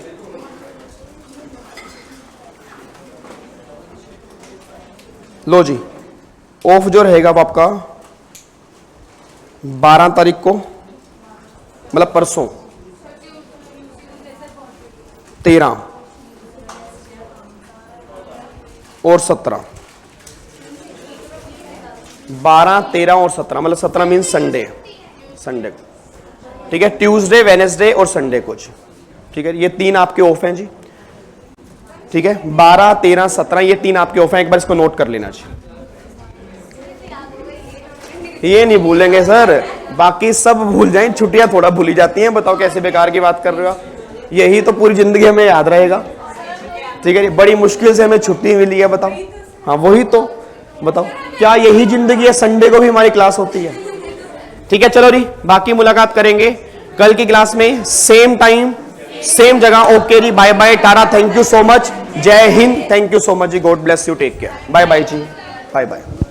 लो जी, ऑफ जो रहेगा वो आपका 12 तारीख को, मतलब परसों 13 और 17, 12, 13 और 17, मतलब 17 मीन्स संडे, संडे को, ठीक है। ट्यूसडे, वेनेसडे और संडे कुछ, ठीक है। ये 3 आपके ऑफ हैं जी, ठीक है। 12, 13, 17 ये 3 आपके ऑफ हैं, एक बार इसको नोट कर लेना जी। ये नहीं भूलेंगे सर, बाकी सब भूल जाएं, छुट्टियां थोड़ा भूली जाती हैं। बताओ कैसे बेकार की बात कर रहे हो, यही तो पूरी जिंदगी हमें याद रहेगा, ठीक है। बड़ी मुश्किल से हमें छुट्टी मिली है, बताओ। हाँ वही तो, बताओ क्या यही जिंदगी है, संडे को भी हमारी क्लास होती है, ठीक है। चलो जी, बाकी मुलाकात करेंगे कल की क्लास में, सेम टाइम सेम जगह। ओके जी, bye bye, tata, thank you so much, Jai Hind, thank you so much जी, God bless you, take care, bye bye जी, बाय बाय।